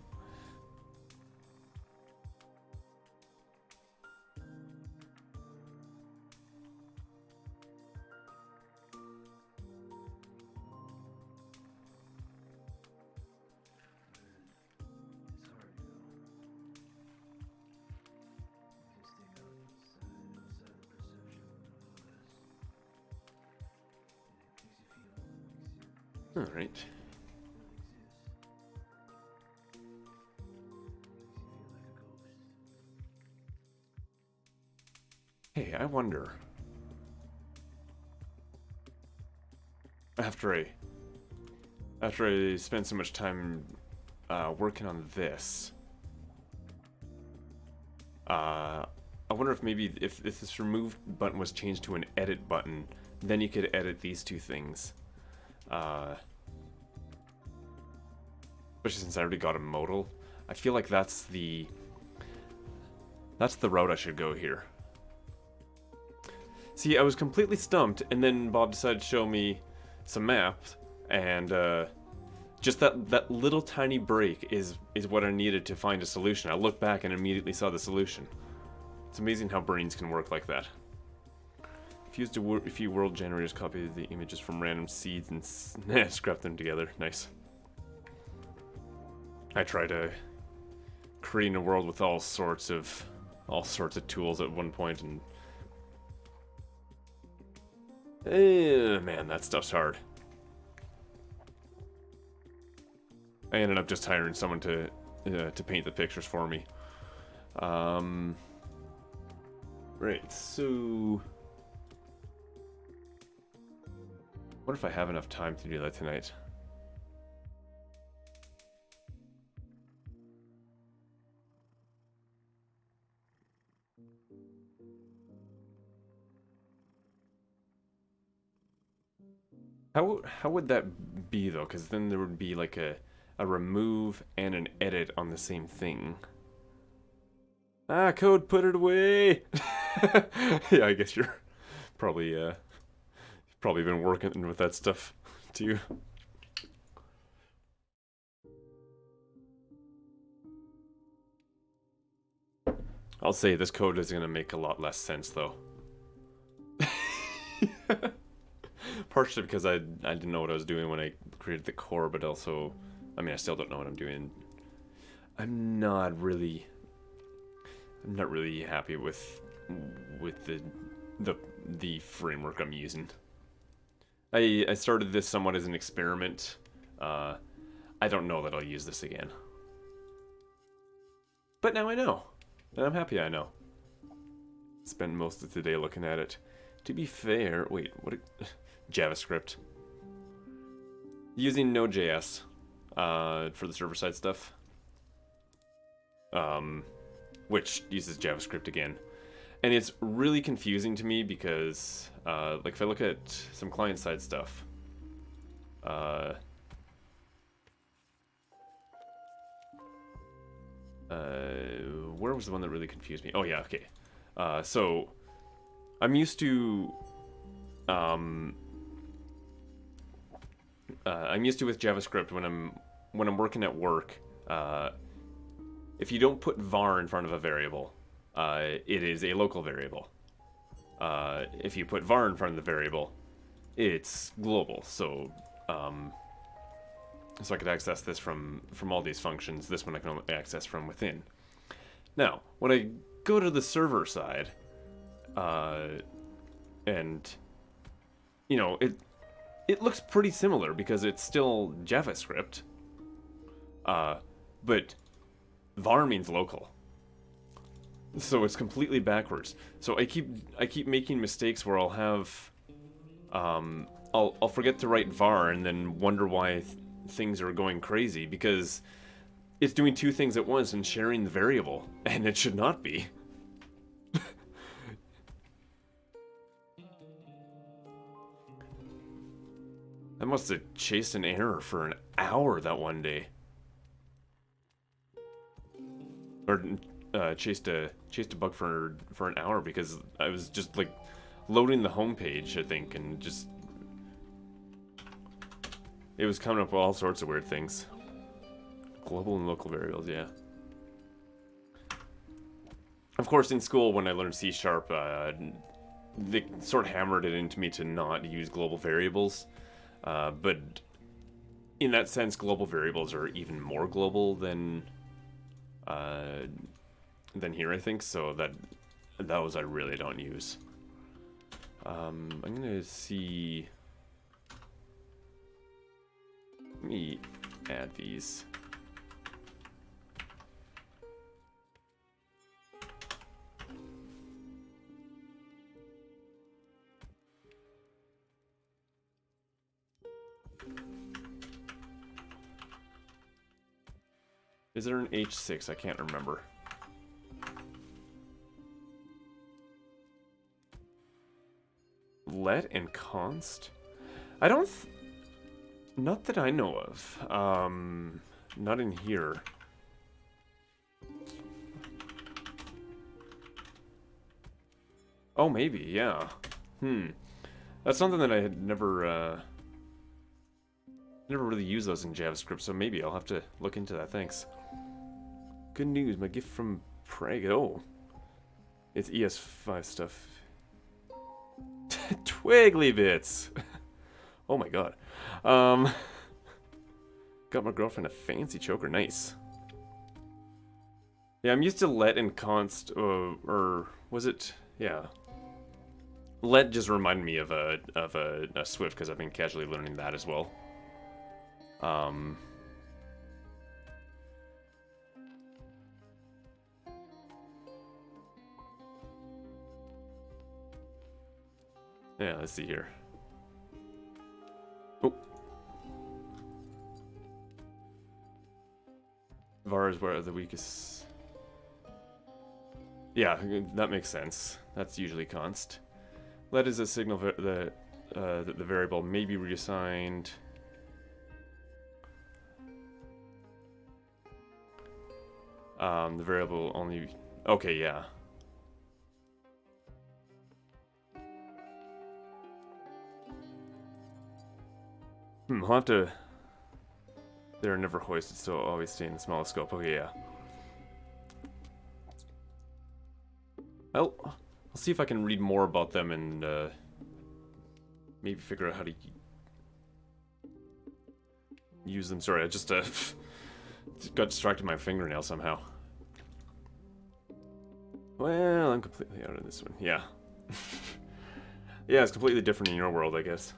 All right. Hey, I wonder. After I spend so much time working on this, I wonder if maybe if this remove button was changed to an edit button, then you could edit these two things. Especially since I already got a modal, I feel like that's the route I should go here. See, I was completely stumped, and then Bob decided to show me some maps, and just that little tiny break is what I needed to find a solution. I looked back and immediately saw the solution. It's amazing how brains can work like that. If used a few world generators, copy the images from random seeds and scrap them together. Nice. I tried creating a world with all sorts of tools at one point, and man, that stuff's hard. I ended up just hiring someone to paint the pictures for me. Right, so what if I have enough time to do that tonight? How would that be though? Because then there would be like a remove and an edit on the same thing. Ah, code, put it away. Yeah, I guess you're probably been working with that stuff too. I'll say this code is gonna make a lot less sense though. Partially because I didn't know what I was doing when I created the core, but also, I mean, I still don't know what I'm doing. I'm not really happy with the framework I'm using. I started this somewhat as an experiment. I don't know that I'll use this again. But now I know. And I'm happy I know. Spent most of the day looking at it. To be fair, wait, what? JavaScript. Using Node.js for the server-side stuff. Which uses JavaScript again. And it's really confusing to me because, like, if I look at some client-side stuff, where was the one that really confused me? Oh yeah, okay. So I'm used to with JavaScript when I'm working at work. If you don't put var in front of a variable, it is a local variable. If you put var in front of the variable, it's global. So I could access this from all these functions. This one I can only access from within. Now, when I go to the server side, and you know, it looks pretty similar because it's still JavaScript. But var means local. So it's completely backwards. So I keep making mistakes where I'll have I'll forget to write var and then wonder why things are going crazy because it's doing two things at once and sharing the variable, and it should not be. I must have chased an error for an hour that one day. Or chased a bug for an hour because I was just like loading the home page, I think, and just it was coming up with all sorts of weird things. Global and local variables, yeah. Of course, in school when I learned C#, they sort of hammered it into me to not use global variables. But in that sense, global variables are even more global than here, I think. So those I really don't use. I'm gonna see. Let me add these. Is there an H6? I can't remember. Let and const? I don't... Not that I know of. Not in here. Oh, maybe, yeah. That's something that I had never really used those in JavaScript, so maybe I'll have to look into that. Thanks. Good news, my gift from Prague. Oh. It's ES5 stuff. Twiggly bits! Oh my god. Got my girlfriend a fancy choker. Nice. Yeah, I'm used to let and const, or was it? Yeah. Let just reminded me of a Swift because I've been casually learning that as well. Yeah, let's see here. Oh. var is where the weakest. Yeah, that makes sense. That's usually const. Let is a signal that the variable may be reassigned. The variable only. Okay, yeah. I'll have to. They're never hoisted, so always stay in the smallest scope. Okay, yeah. Well, I'll see if I can read more about them and maybe figure out how to use them. Sorry, I just got distracted by my fingernail somehow. Well, I'm completely out of this one. Yeah. Yeah, it's completely different in your world, I guess.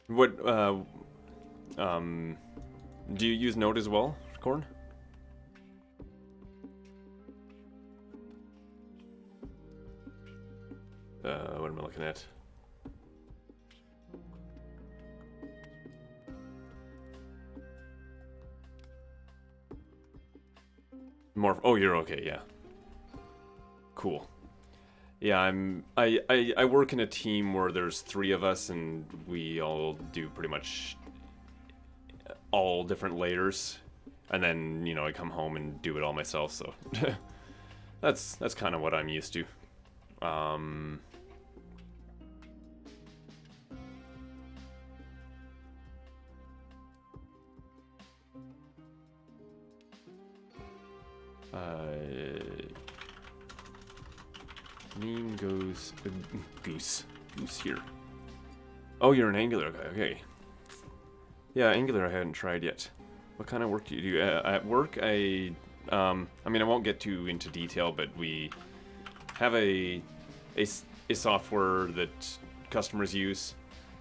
What, do you use Node as well, Corn? What am I looking at? More, oh, you're okay, yeah. Cool. Yeah, I work in a team where there's 3 of us and we all do pretty much all different layers. And then, you know, I come home and do it all myself, so that's kind of what I'm used to. Name goes Goose here. Oh, you're an Angular guy. Okay. Yeah, Angular I hadn't tried yet. What kind of work do you do? At work, I mean, I won't get too into detail, but we have a software that customers use,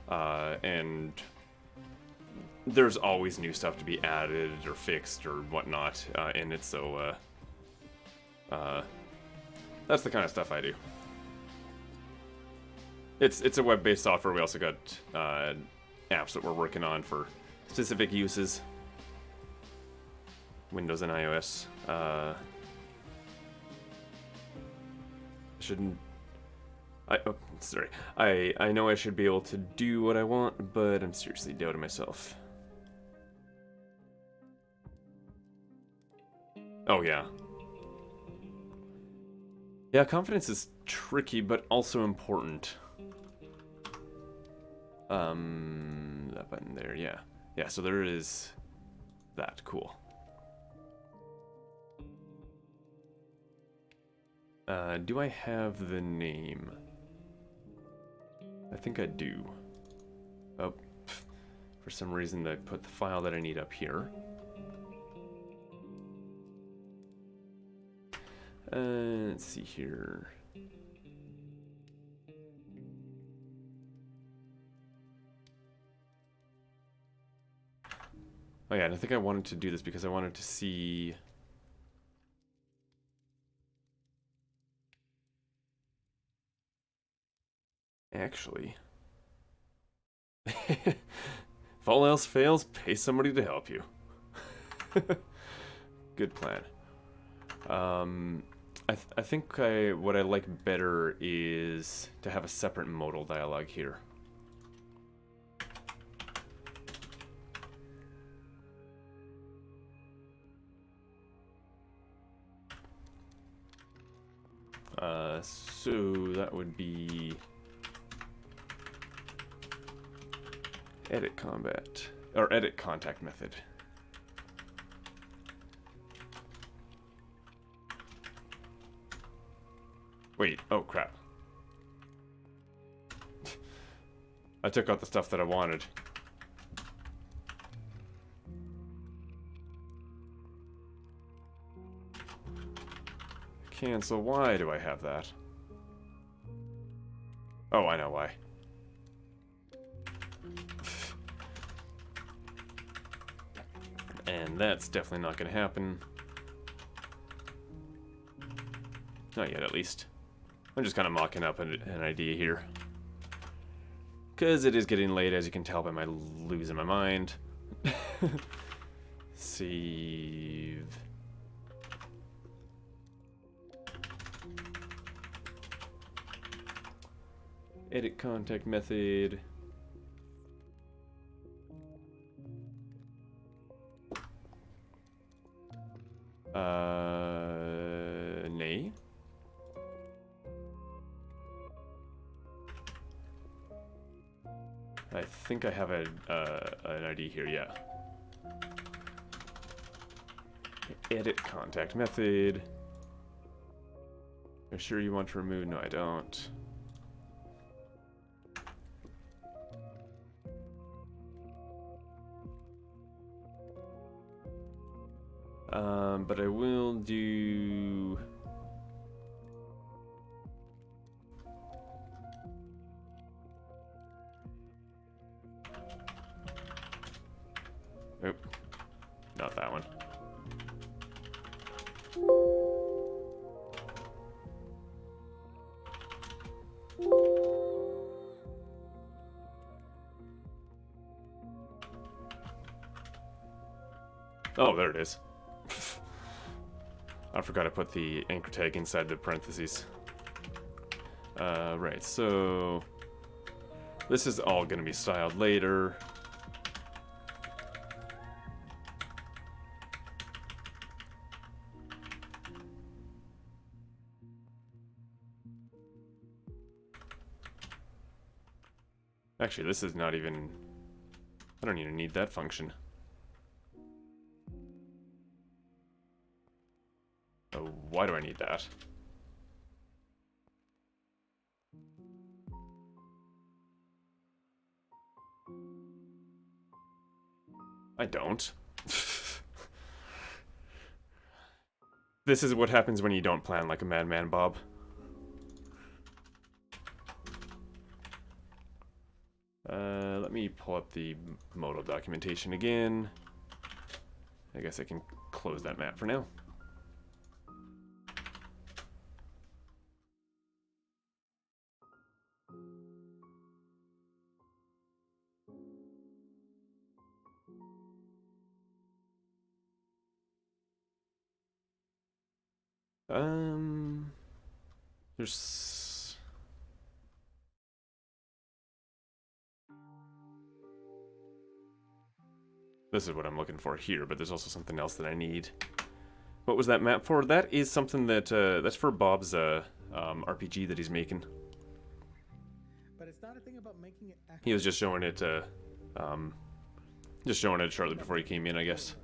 and there's always new stuff to be added or fixed or whatnot in it. So that's the kind of stuff I do. It's a web-based software. We also got apps that we're working on for specific uses. Windows and iOS. Shouldn't... sorry. I know I should be able to do what I want, but I'm seriously doubting myself. Oh, yeah. Yeah, confidence is tricky, but also important. That button there, yeah. Yeah, so there is that. Cool. Do I have the name? I think I do. Oh, for some reason I put the file that I need up here. Let's see here. Oh yeah, and I think I wanted to do this because I wanted to see... Actually... if all else fails, pay somebody to help you. Good plan. I think what I like better is to have a separate modal dialog here. So that would be edit combat, or edit contact method. Wait, oh crap. I took out the stuff that I wanted. Cancel, why do I have that? Oh, I know why. And that's definitely not gonna happen. Not yet, at least. I'm just kind of mocking up an idea here. Because it is getting late, as you can tell by my losing my mind. Save. Edit contact method. Nay. I think I have an ID here, yeah. Edit contact method. Are you sure you want to remove? No, I don't. But I will do... Oop. Not that one. Oh, there it is. I forgot to put the anchor tag inside the parentheses. Right, so... this is all going to be styled later. Actually, this is not even... I don't even need that function. Oh, why do I need that? I don't. This is what happens when you don't plan like a madman, Bob. Let me pull up the modal documentation again. I guess I can close that map for now. There's... This is what I'm looking for here, but there's also something else that I need. What was that map for? That is something that, that's for Bob's, RPG that he's making. But it's not a thing about making it accurate. He was just showing it, shortly before he came in, I guess.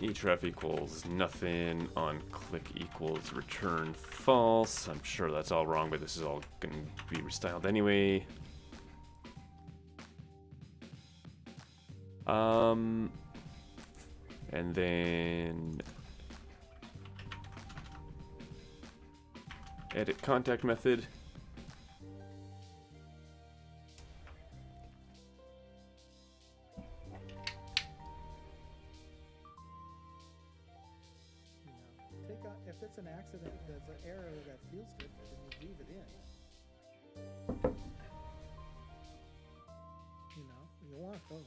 Href equals nothing, on click equals return false. I'm sure that's all wrong, but this is all going to be restyled anyway. And then edit contact method. If it's an accident, there's an error that feels good, then you leave it in. You know, you want those.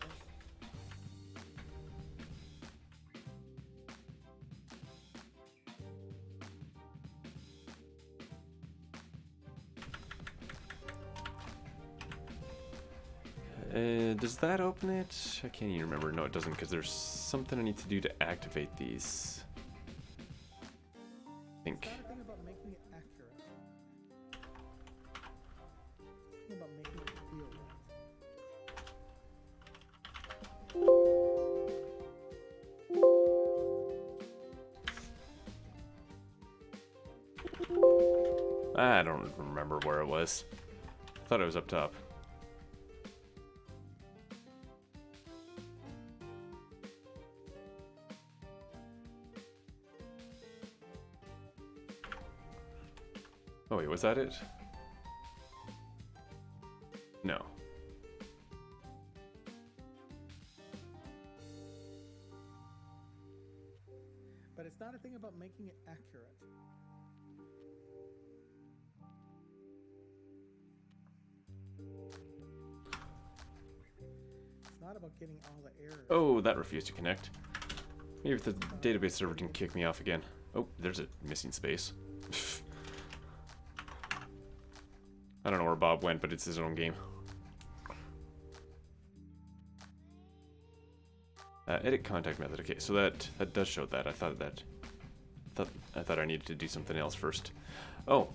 Does that open it? I can't even remember. No, it doesn't, because there's something I need to do to activate these. I think. It's not a thing about making it accurate. It's a thing about making it feel right. I don't remember where it was. I thought it was up top. Oh wait, was that it? No. But it's not a thing about making it accurate. It's not about getting all the errors. Oh, that refused to connect. Maybe if the database server didn't kick me off again. Oh, there's a missing space. I don't know where Bob went, but it's his own game. Edit contact method. Okay, so that does show that. I thought I needed to do something else first. Oh,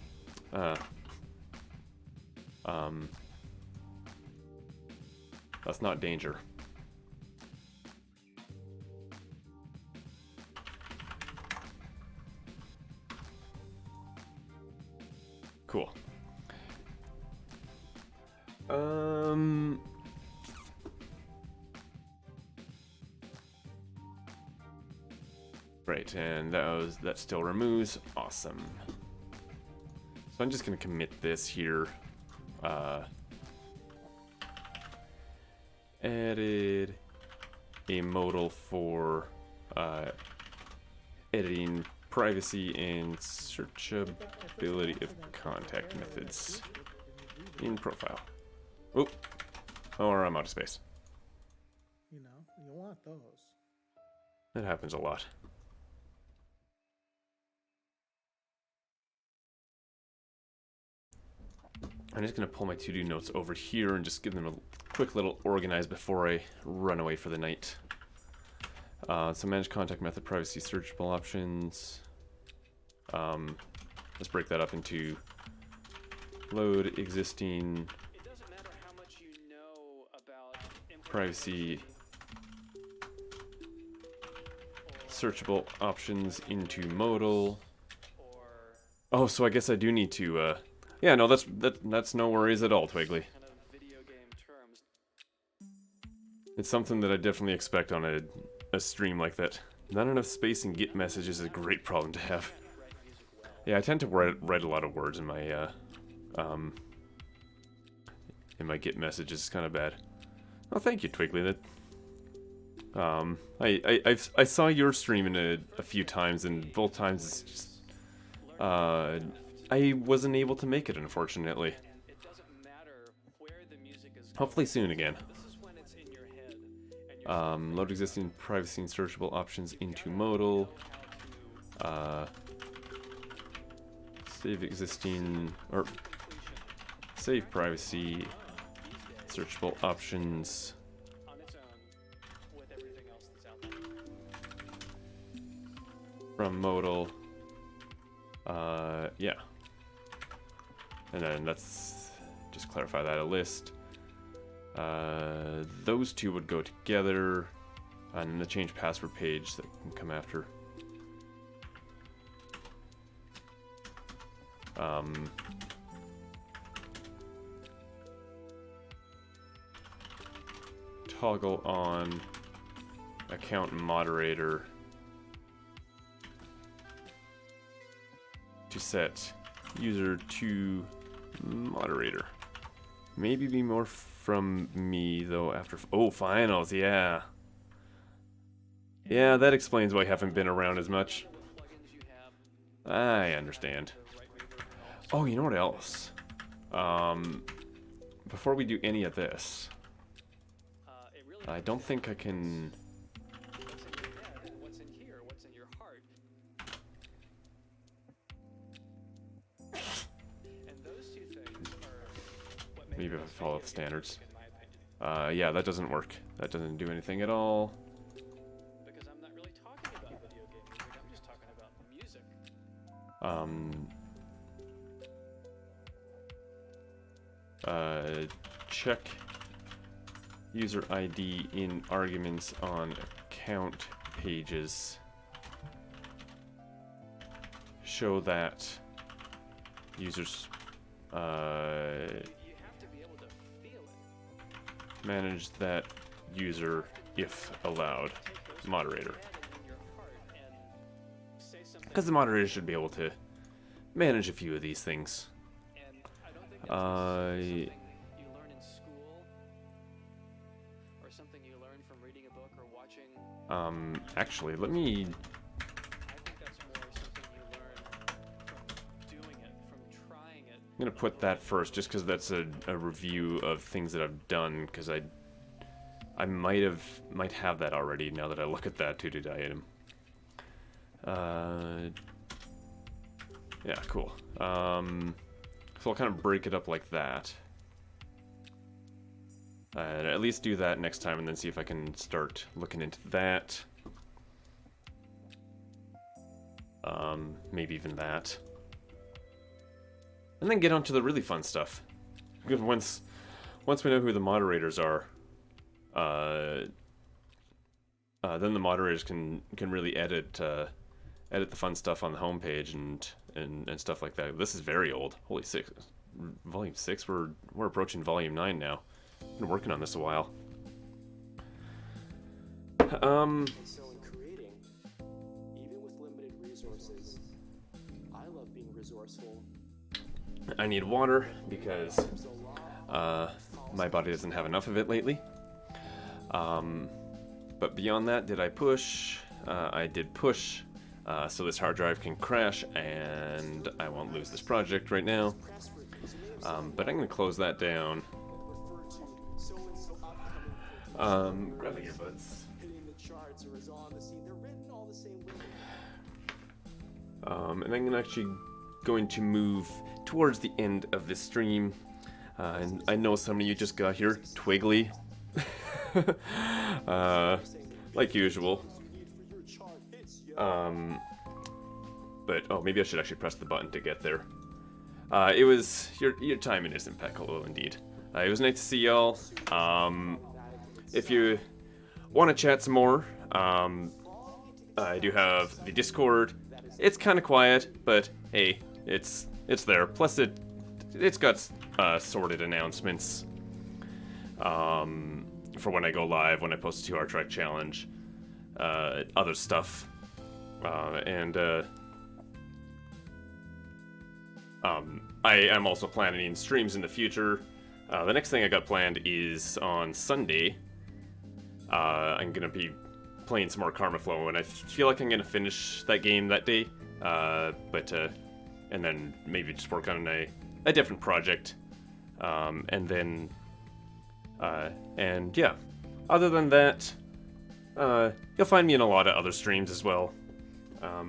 that's not danger. Cool. Right, and that still removes. Awesome. So I'm just gonna commit this here. Added a modal for editing privacy and searchability of contact methods in profile. Oh, or I'm out of space. You know, you want those. That happens a lot. I'm just going to pull my to-do notes over here and just give them a quick little organize before I run away for the night. So manage contact method, privacy, searchable options. Let's break that up into load existing It doesn't matter how much you know about privacy searchable options into modal. Oh, so I guess I do need to yeah, no, that's no worries at all, Twiggly. kind of video game terms. It's something that I definitely expect on a stream like that. Not enough space in Git messages is a great problem to have. Yeah, I tend to write a lot of words in my Git messages. It's kind of bad. Oh, thank you, Twiggly. I saw your stream in a few times, and both times it's just, I wasn't able to make it, unfortunately. Hopefully soon again. Load existing privacy and searchable options into modal. Save existing, or save privacy, searchable options. From modal. Yeah. And then let's just clarify that a list. Those two would go together, and then the change password page that can come after. Toggle on account moderator to set user to moderator. Maybe be more from me though after. Oh, finals, yeah. Yeah, that explains why I haven't been around as much. I understand. Oh, you know what else? Before we do any of this, I don't think I can. Maybe if I follow the standards. Yeah, that doesn't work. That doesn't do anything at all. Because I'm not really talking about video games. I'm just talking about music. Check user ID in arguments on account pages. Show that users manage that user if allowed. Moderator. Because the moderator should be able to manage a few of these things. Actually, let me. I'm gonna put that first, just because that's a review of things that I've done. Because I might have that already now that I look at that 2D item. Yeah, cool. So I'll kind of break it up like that. And at least do that next time, and then see if I can start looking into that. Maybe even that. And then get on to the really fun stuff. Because once we know who the moderators are, then the moderators can really edit the fun stuff on the homepage and stuff like that. This is very old. Holy six, volume 6. We're approaching volume 9 now. I've been working on this a while. So in creating, even with limited resources, I love being resourceful. I need water because my body doesn't have enough of it lately. But beyond that, did I push? I did push, so this hard drive can crash and I won't lose this project right now. But I'm going to close that down. Grabbing earbuds. And I'm actually going to move towards the end of this stream. And I know some of you just got here, twiggly. Like usual. But oh, maybe I should actually press the button to get there. It was your timing is impeccable indeed. It was nice to see y'all. If you want to chat some more, I do have the Discord. It's kind of quiet, but hey, it's there. Plus it's got sorted announcements for when I go live, when I post a 2-hour track challenge, other stuff, and I am also planning streams in the future. The next thing I got planned is on Sunday. I'm gonna be playing some more Karma Flow, and I feel like I'm gonna finish that game that day. And then maybe just work on a different project, and then and yeah. Other than that, you'll find me in a lot of other streams as well.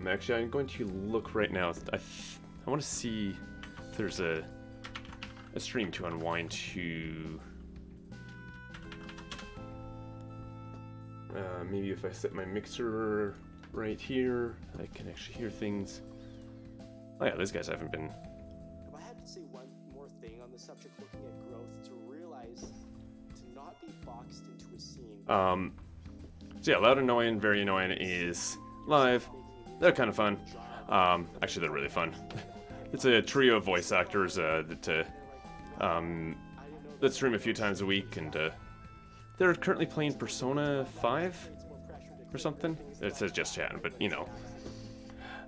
Actually, I'm going to look right now. I want to see if there's a stream to unwind to. Maybe if I set my mixer right here, I can actually hear things. Oh yeah, those guys haven't been. If I had to say one more thing on the subject, looking at growth, to realize to not be boxed into a scene. So yeah, Loud Annoying, Very Annoying is live. They're kind of fun. Actually, they're really fun. It's a trio of voice actors that stream a few times a week, and they're currently playing Persona 5 or something. It says just chatting, but you know.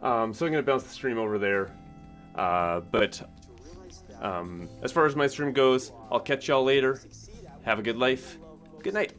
So I'm gonna bounce the stream over there. But as far as my stream goes, I'll catch y'all later. Have a good life. Good night.